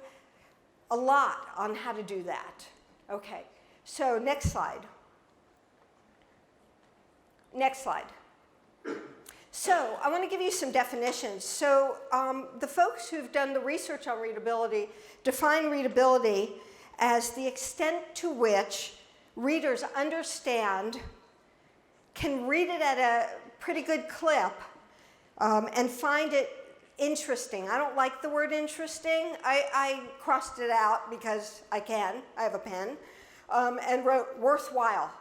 a lot on how to do that. Okay, so next slide. Next slide. So I want to give you some definitions. So the folks who've done the research on readability define readability as the extent to which readers understand, can read it at a pretty good clip, and find it interesting. I don't like the word interesting. I crossed it out because I have a pen, and wrote worthwhile,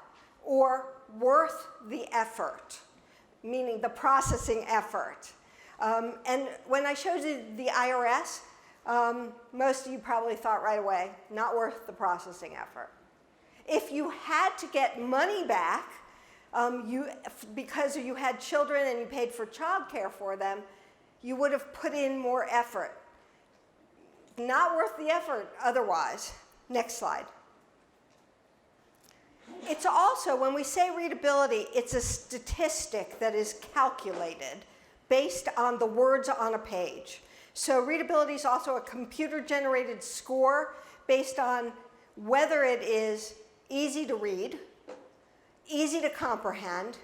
or worth the effort, meaning the processing effort. And when I showed you the IRS, most of you probably thought right away, not worth the processing effort. If you had to get money back, because you had children and you paid for childcare for them, you would have put in more effort. Not worth the effort otherwise. Next slide. It's also, when we say readability, it's a statistic that is calculated based on the words on a page. So readability is also a computer-generated score based on whether it is easy to read, easy to comprehend,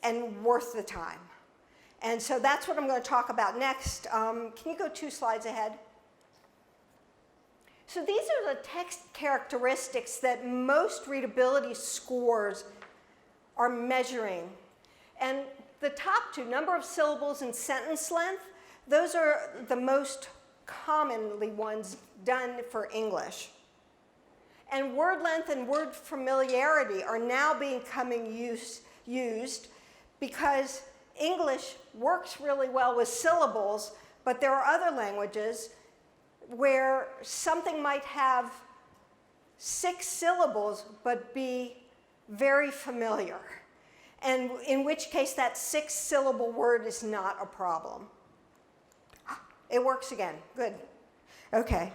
and worth the time. And so that's what I'm going to talk about next. Can you go 2 slides ahead? So these are the text characteristics that most readability scores are measuring. And the top 2, number of syllables and sentence length, those are the most commonly ones done for English. And word length and word familiarity are now becoming used because English works really well with syllables, but there are other languages where something might have 6 syllables but be very familiar, and in which case that 6-syllable word is not a problem. It works again. Good. Okay.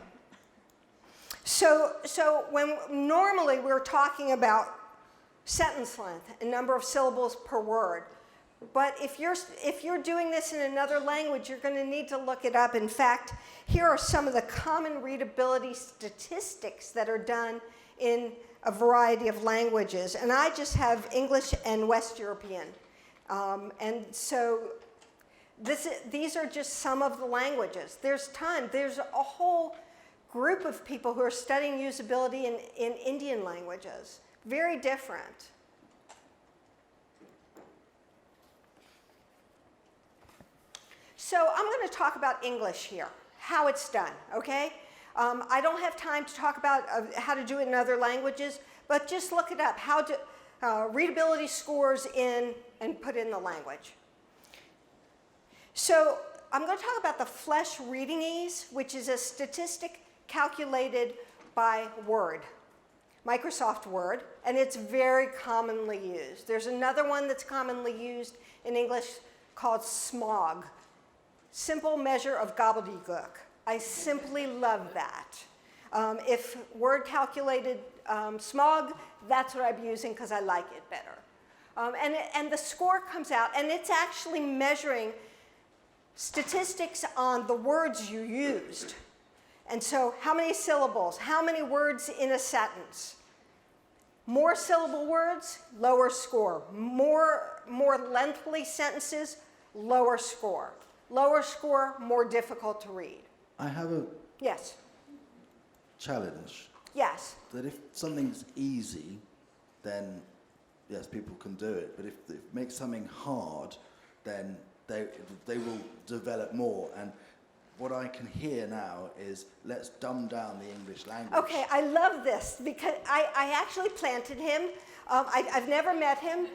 So when normally we're talking about sentence length and number of syllables per word, but if you're doing this in another language, you're going to need to look it up. In fact, here are some of the common readability statistics that are done in a variety of languages. And I just have English and West European. And so these are just some of the languages. There's a whole group of people who are studying usability in Indian languages. Very different. So I'm going to talk about English here, how it's done, okay? I don't have time to talk about how to do it in other languages, but just look it up, how to readability scores in and put in the language. So I'm going to talk about the Flesch reading ease, which is a statistic calculated by Word, Microsoft Word, and it's very commonly used. There's another one that's commonly used in English called SMOG, Simple Measure of Gobbledygook. I simply love that. If Word calculated SMOG, that's what I'm using because I like it better. And the score comes out, and it's actually measuring statistics on the words you used. And so how many syllables, how many words in a sentence? More syllable words, lower score. More lengthy sentences, lower score. Lower score, more difficult to read. I have a Yes. challenge. Yes. That if something's easy, then yes, people can do it. But if it makes something hard, then they will develop more. And what I can hear now is let's dumb down the English language. Okay, I love this because I actually planted him. I've never met him,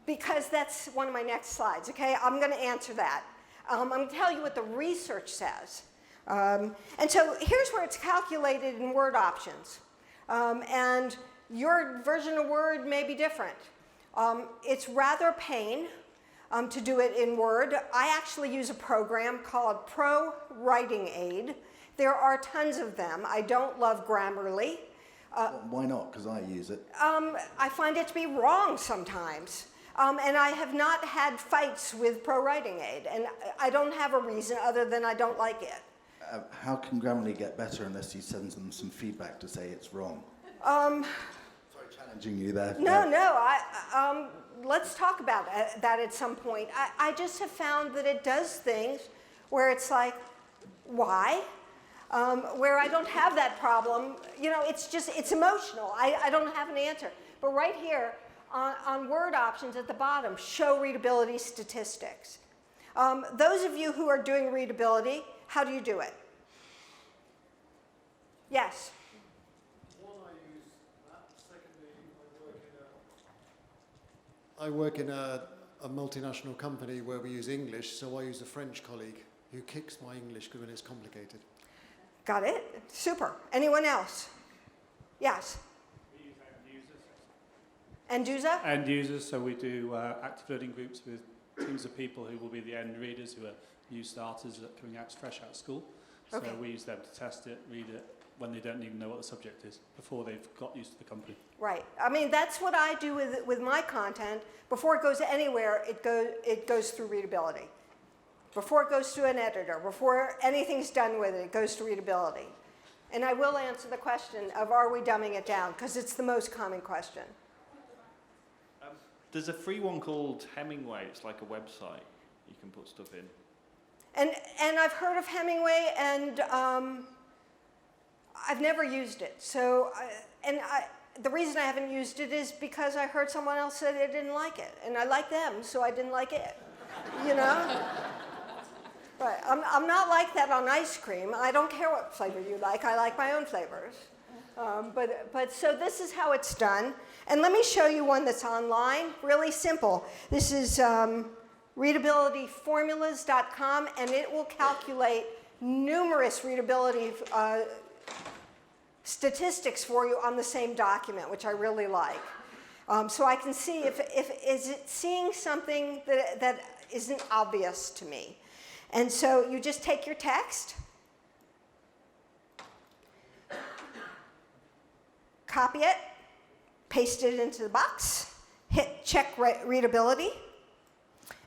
because that's one of my next slides, okay? I'm going to answer that. I'm going to tell you what the research says. And so here's where it's calculated in word options. And your version of Word may be different. It's rather a pain to do it in Word. I actually use a program called Pro Writing Aid. There are tons of them. I don't love Grammarly. Why not? Because I use it. I find it to be wrong sometimes. And I have not had fights with Pro Writing Aid. And I don't have a reason other than I don't like it. How can Grammarly get better unless you send them some feedback to say it's wrong? Sorry, challenging you there. No. Let's talk about that at some point. I just have found that it does things where it's like, why? Where I don't have that problem. You know, it's emotional. I don't have an answer. But right here on word options at the bottom, show readability statistics. Those of you who are doing readability, how do you do it? Yes? One, I use that. Secondly, I work in a multinational company where we use English, so I use a French colleague who kicks my English when it's complicated. Got it? Super. Anyone else? Yes? We use end users. Anduza? End users, so we do active learning groups with teams of people who will be the end readers, who are new starters coming out fresh out of school. So Okay. we use them to test it, read it, when they don't even know what the subject is, before they've got used to the company. Right. I mean, that's what I do with my content. Before it goes anywhere, it goes through readability. Before it goes to an editor, before anything's done with it, it goes to readability. And I will answer the question of, are we dumbing it down? Because it's the most common question. There's a free one called Hemingway. It's like a website. You can put stuff in. And I've heard of Hemingway, and I've never used it. So, the reason I haven't used it is because I heard someone else say they didn't like it. And I like them, so I didn't like it. You know? Right. I'm not like that on ice cream. I don't care what flavor you like. I like my own flavors. But so this is how it's done. And let me show you one that's online, really simple. This is readabilityformulas.com, and it will calculate numerous readability statistics for you on the same document, which I really like. So I can see if is it seeing something that isn't obvious to me. And so you just take your text, copy it, paste it into the box, hit check readability,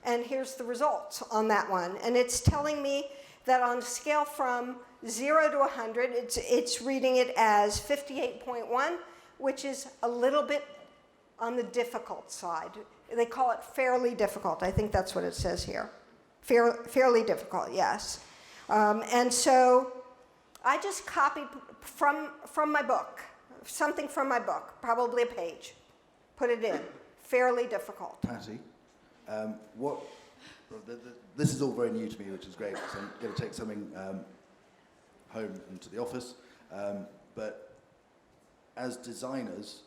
and here's the results on that one. And it's telling me that on a scale from 0 to 100, it's reading it as 58.1, which is a little bit on the difficult side. They call it fairly difficult. I think that's what it says here. Fairly difficult, yes. And so I just copied from my book, something from my book, probably a page, put it in. Fairly difficult. Patti, this is all very new to me, which is great, so I'm going to take something home into the office. But as designers,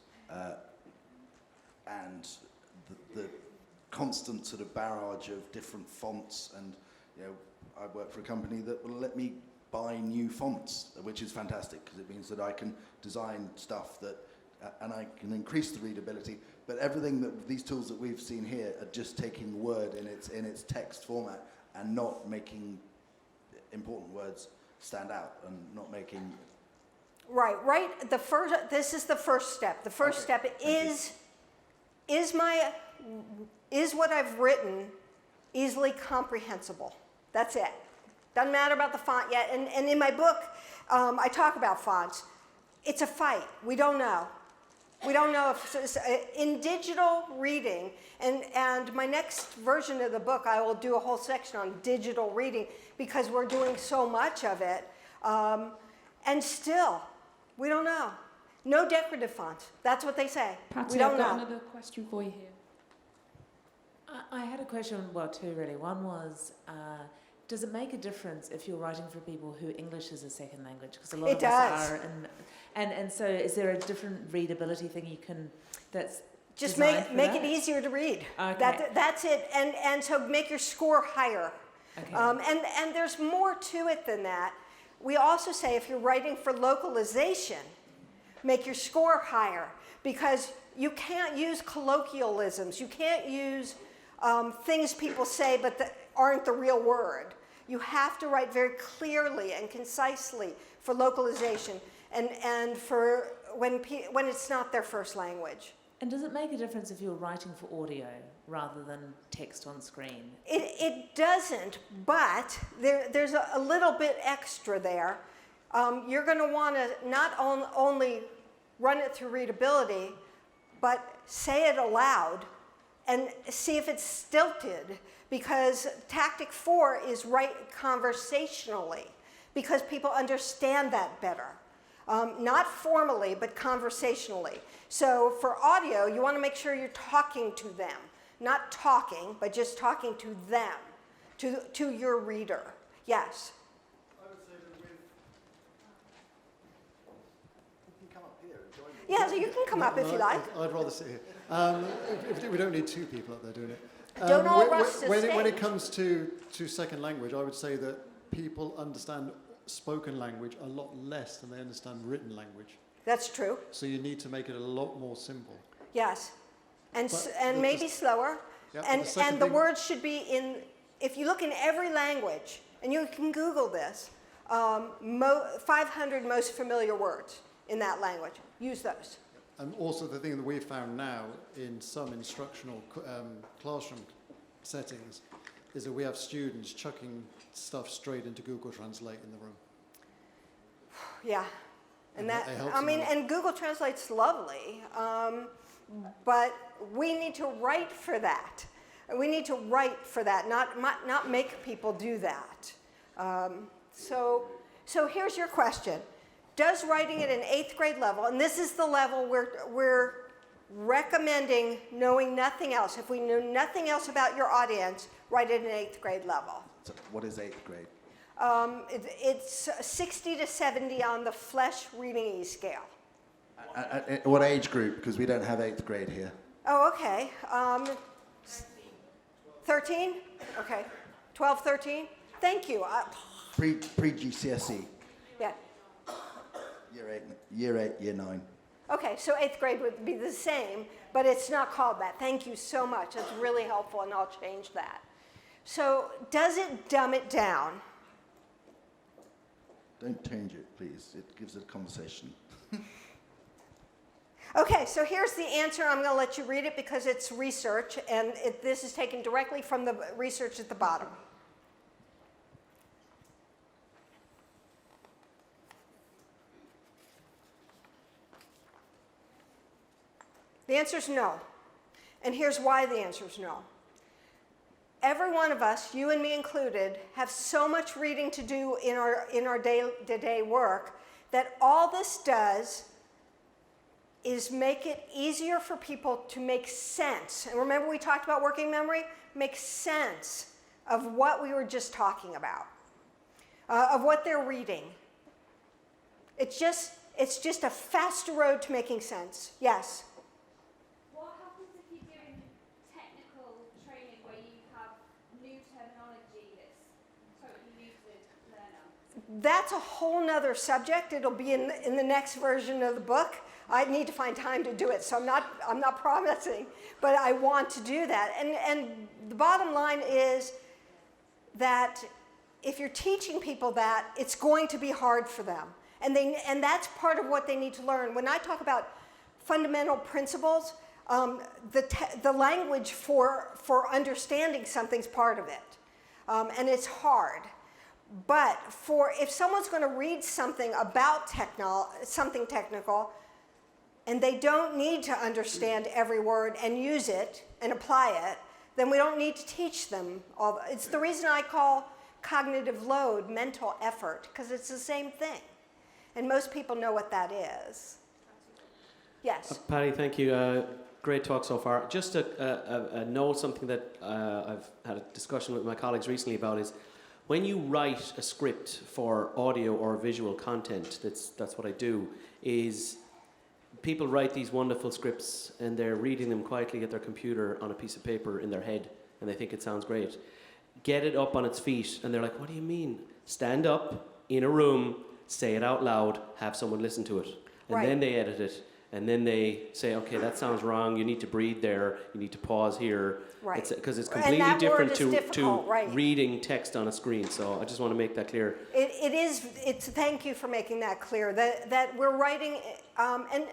and the constant sort of barrage of different fonts, and you know, I work for a company that will let me buy new fonts, which is fantastic because it means that I can design stuff that, and I can increase the readability. But everything that these tools that we've seen here are just taking Word in its text format and not making important words stand out and not making. Right. This is the first step. The first step is what I've written easily comprehensible? That's it. Doesn't matter about the font yet. And in my book, I talk about fonts. It's a fight. We don't know. We don't know if in digital reading, and my next version of the book, I will do a whole section on digital reading because we're doing so much of it. And still, we don't know. No decorative fonts. That's what they say. Patti, We don't I've got know. another question for you here. I had a question, well, two really. One was, does it make a difference if you're writing for people who English is a second language? Because a lot of us are. And so is there a different readability thing you can, that's Just Designed for make it that? easier to read. Okay. That's it. And so make your score higher. Okay. And there's more to it than that. We also say if you're writing for localization, make your score higher, because you can't use colloquialisms. You can't use things people say but that aren't the real word. You have to write very clearly and concisely for localization and for when it's not their first language. And does it make a difference if you're writing for audio rather than text on screen? It doesn't, but there's a little bit extra there. You're going to want to not only run it through readability, but say it aloud and see if it's stilted, because tactic 4 is write conversationally, because people understand that better. Not formally, but conversationally. So for audio, you want to make sure you're talking to them. Not talking, but just talking to them, to your reader. Yes? I would say that you can come up here and join me. Yeah, so you can come up if you like. I'd rather sit here. If we don't need two people up there doing it. Don't all rush to when stage. it comes to second language, I would say that people understand spoken language a lot less than they understand written language. That's true. So you need to make it a lot more simple. Yes. And But maybe slower. Yeah, And the second the thing- words should be in, if you look in every language, and you can Google this, 500 most familiar words in that language. Use those. And also the thing that we've found now in some instructional classroom settings is that we have students chucking stuff straight into Google Translate in the room. Yeah. And that, it helps I them mean, a lot. and Google Translate's lovely, but we need to write for that. We need to write for that, not make people do that. So here's your question. Does writing at an 8th grade level, and this is the level we're recommending knowing nothing else. If we know nothing else about your audience, write at an 8th grade level. So what is 8th grade? It's 60 to 70 on the Flesch reading E scale. What age group? Because we don't have 8th grade here. Oh, okay. 13? Okay. 12, 13? Thank you. Pre-GCSE. Yeah. Year 8, year 9. Okay, so 8th grade would be the same, but it's not called that. Thank you so much. That's really helpful, and I'll change that. So does it dumb it down? Don't change it, please. It gives it a conversation. Okay, so here's the answer. I'm going to let you read it because it's research, and this is taken directly from the research at the bottom. The answer is no. And here's why the answer is no. Every one of us, you and me included, have so much reading to do in our day-to-day work that all this does is make it easier for people to make sense. And remember we talked about working memory? Make sense of what we were just talking about, of what they're reading. It's just a faster road to making sense. Yes? What happens if you're doing technical training where you have new terminology that's totally new to the learner? That's a whole nother subject. It'll be in the next version of the book. I need to find time to do it, so I'm not promising, but I want to do that. And the bottom line is that if you're teaching people that, it's going to be hard for them. And that's part of what they need to learn. When I talk about fundamental principles, the language for understanding something's part of it. And it's hard. But if someone's going to read something about something technical, and they don't need to understand every word and use it and apply it, then we don't need to teach them all. It's the reason I call cognitive load mental effort, because it's the same thing. And most people know what that is. Yes? Patti, thank you. Great talk so far. Just a note, something that I've had a discussion with my colleagues recently about is when you write a script for audio or visual content, that's what I do, is people write these wonderful scripts and they're reading them quietly at their computer on a piece of paper in their head and they think it sounds great. Get it up on its feet and they're like, what do you mean? Stand up in a room, say it out loud, have someone listen to it. And then they edit it. And then they say, okay, that sounds wrong. You need to breathe there. You need to pause here. Right. Because it's completely different to right. reading text on a screen. So I just want to make that clear. Thank you for making that clear, that we're writing, and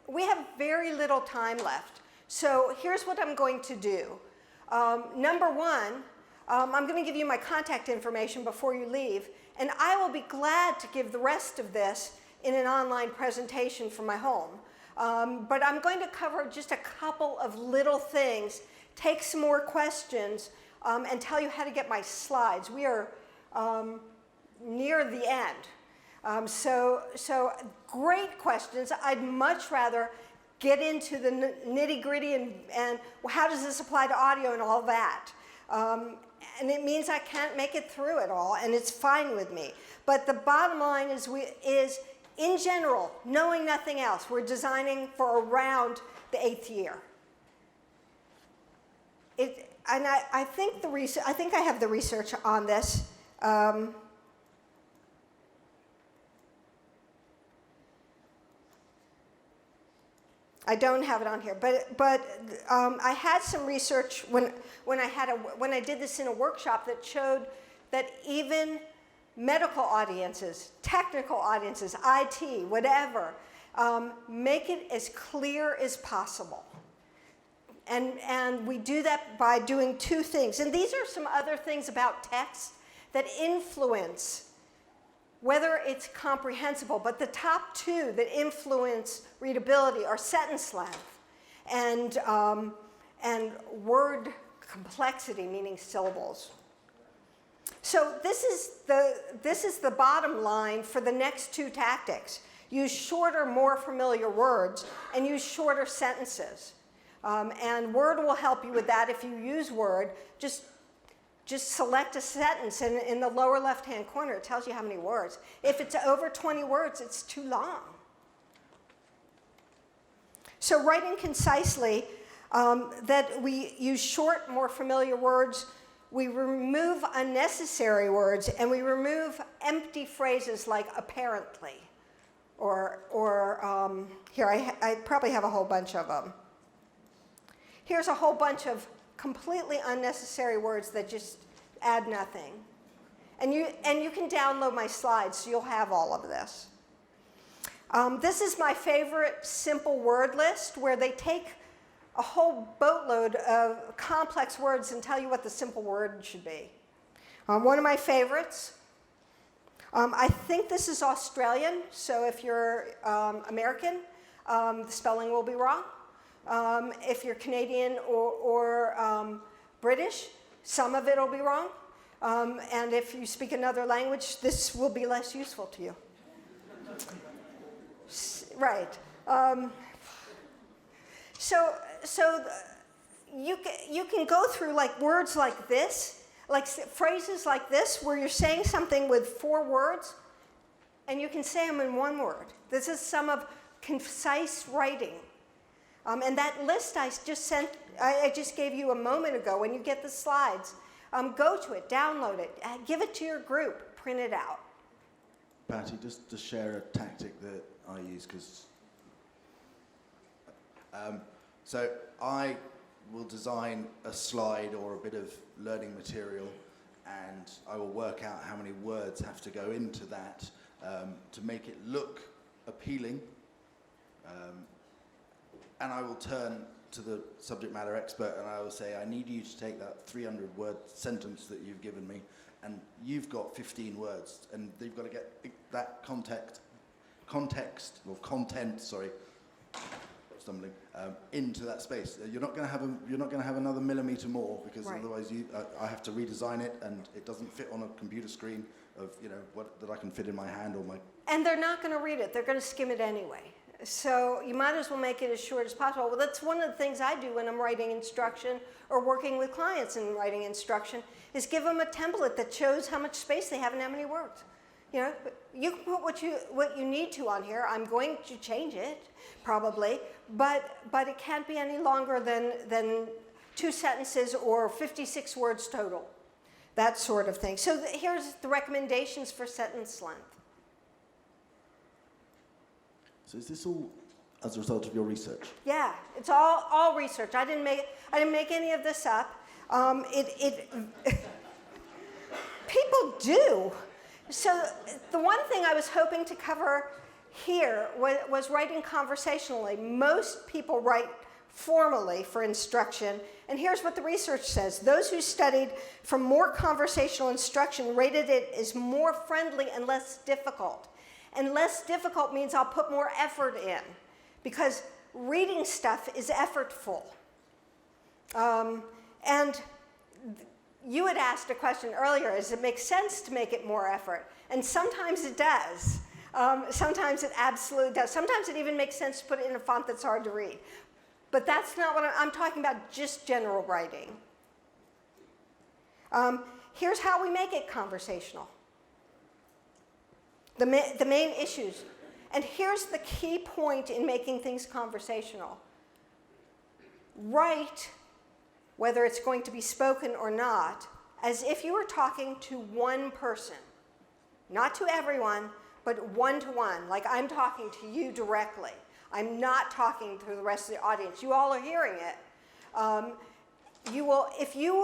we have very little time left. So here's what I'm going to do. Number one, I'm going to give you my contact information before you leave, and I will be glad to give the rest of this in an online presentation from my home. But I'm going to cover just a couple of little things, take some more questions, and tell you how to get my slides. We are near the end. So great questions. I'd much rather get into the nitty-gritty and how does this apply to audio and all that. And it means I can't make it through it all, and it's fine with me. But the bottom line is in general, knowing nothing else, we're designing for around the 8th year. I think I have the research on this. I don't have it on here, but I had some research when I did this in a workshop that showed that even medical audiences, technical audiences, IT, whatever, make it as clear as possible. And we do that by doing two things. And these are some other things about text that influence whether it's comprehensible, but the top two that influence readability are sentence length and word complexity, meaning syllables. So this is the bottom line for the next two tactics. Use shorter, more familiar words, and use shorter sentences. And Word will help you with that. If you use Word, just select a sentence, and in the lower left-hand corner, it tells you how many words. If it's over 20 words, it's too long. So writing concisely, that we use short, more familiar words, we remove unnecessary words, and we remove empty phrases like apparently, or here, I probably have a whole bunch of them. Here's a whole bunch of completely unnecessary words that just add nothing. And you can download my slides, so you'll have all of this. This is my favorite simple word list, where they take a whole boatload of complex words and tell you what the simple word should be. One of my favorites. I think this is Australian, so if you're American, the spelling will be wrong. If you're Canadian or British, some of it will be wrong. And if you speak another language, this will be less useful to you. Right. So you can go through like words like this, like phrases like this, where you're saying something with 4 words, and you can say them in 1 word. This is some of concise writing. And that list I just gave you a moment ago. When you get the slides, go to it, download it, give it to your group, print it out. Patti, just to share a tactic that I use, because so I will design a slide or a bit of learning material, and I will work out how many words have to go into that to make it look appealing. And I will turn to the subject matter expert and I will say, I need you to take that 300-word sentence that you've given me, and you've got 15 words, and you've got to get that content, into that space. You're not going to have another millimeter more, because right. Otherwise I have to redesign it, and it doesn't fit on a computer screen of that I can fit in my hand or my. And they're not going to read it. They're going to skim it anyway. So you might as well make it as short as possible. Well, that's one of the things I do when I'm writing instruction or working with clients in writing instruction, is give them a template that shows how much space they have and how many words. You know, you can put what you need to on here. I'm going to change it, probably, but it can't be any longer than 2 sentences or 56 words total. That sort of thing. So here's the recommendations for sentence length. So is this all as a result of your research? Yeah, it's all research. I didn't make any of this up. People do. So the one thing I was hoping to cover here was writing conversationally. Most people write formally for instruction, and here's what the research says. Those who studied for more conversational instruction rated it as more friendly and less difficult. And less difficult means I'll put more effort in, because reading stuff is effortful. And you had asked a question earlier, does it make sense to make it more effort? And sometimes it does. Sometimes it absolutely does. Sometimes it even makes sense to put it in a font that's hard to read. But that's not what I'm talking about, just general writing. Here's how we make it conversational. The main issues. And here's the key point in making things conversational. Write, whether it's going to be spoken or not, as if you were talking to one person. Not to everyone, but one-to-one, like I'm talking to you directly. I'm not talking to the rest of the audience. You all are hearing it. You will, if you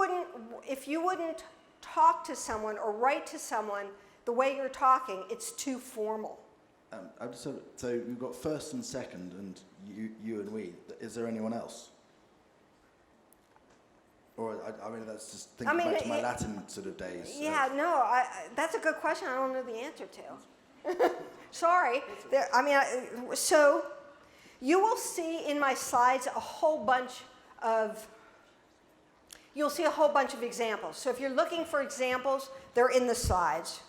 wouldn't talk to someone or write to someone the way you're talking, it's too formal. So you've got first and second, and you and we. Is there anyone else? Or, I mean, that's just thinking back to my Latin sort of days. Yeah, no, that's a good question I don't know the answer to. Sorry. So you will see in my slides you'll see a whole bunch of examples. So if you're looking for examples, they're in the slides.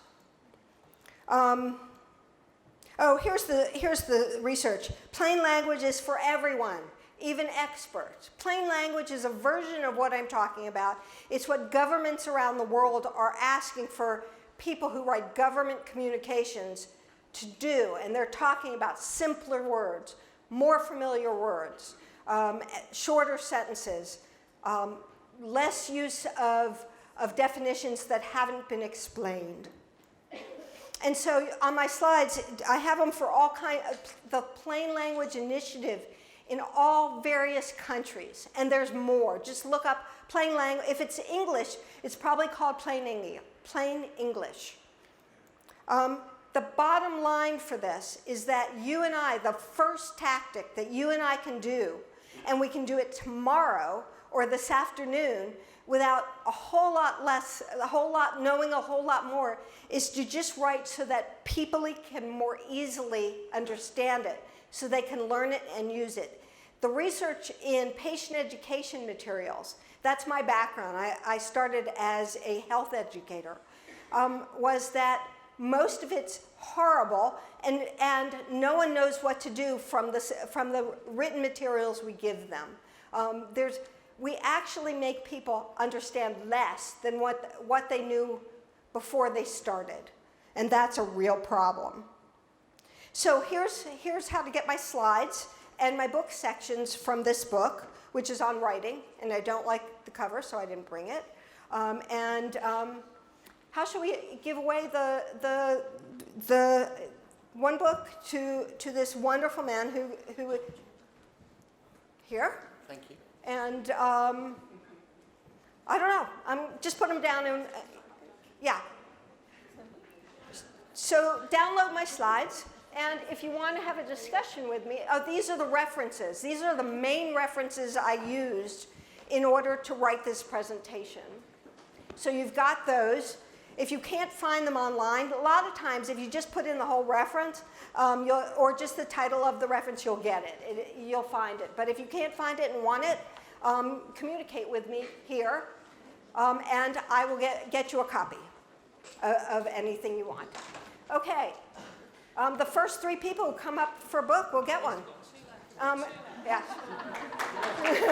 Here's the research. Plain language is for everyone, even experts. Plain language is a version of what I'm talking about. It's what governments around the world are asking for people who write government communications to do. And they're talking about simpler words, more familiar words, shorter sentences, less use of definitions that haven't been explained. And so on my slides, I have them for all kinds of the plain language initiative in all various countries. And there's more. Just look up plain language. If it's English, it's probably called plain English. The bottom line for this is that you and I, the first tactic that you and I can do, and we can do it tomorrow or this afternoon without knowing a whole lot more, is to just write so that people can more easily understand it, so they can learn it and use it. The research in patient education materials, that's my background. I started as a health educator, was that most of it's horrible, and no one knows what to do from the written materials we give them. We actually make people understand less than what they knew before they started, and that's a real problem. So here's how to get my slides and my book sections from this book, which is on writing, and I don't like the cover, so I didn't bring it. How should we give away the one book to this wonderful man who here? Thank you. And I don't know. Just put them down and yeah. So download my slides, and if you want to have a discussion with me, these are the references. These are the main references I used in order to write this presentation. So you've got those. If you can't find them online, a lot of times if you just put in the whole reference, or just the title of the reference, you'll get it. You'll find it. But if you can't find it and want it, communicate with me here, and I will get you a copy of anything you want. Okay. The first 3 people who come up for a book will get one. Yeah. Thank you.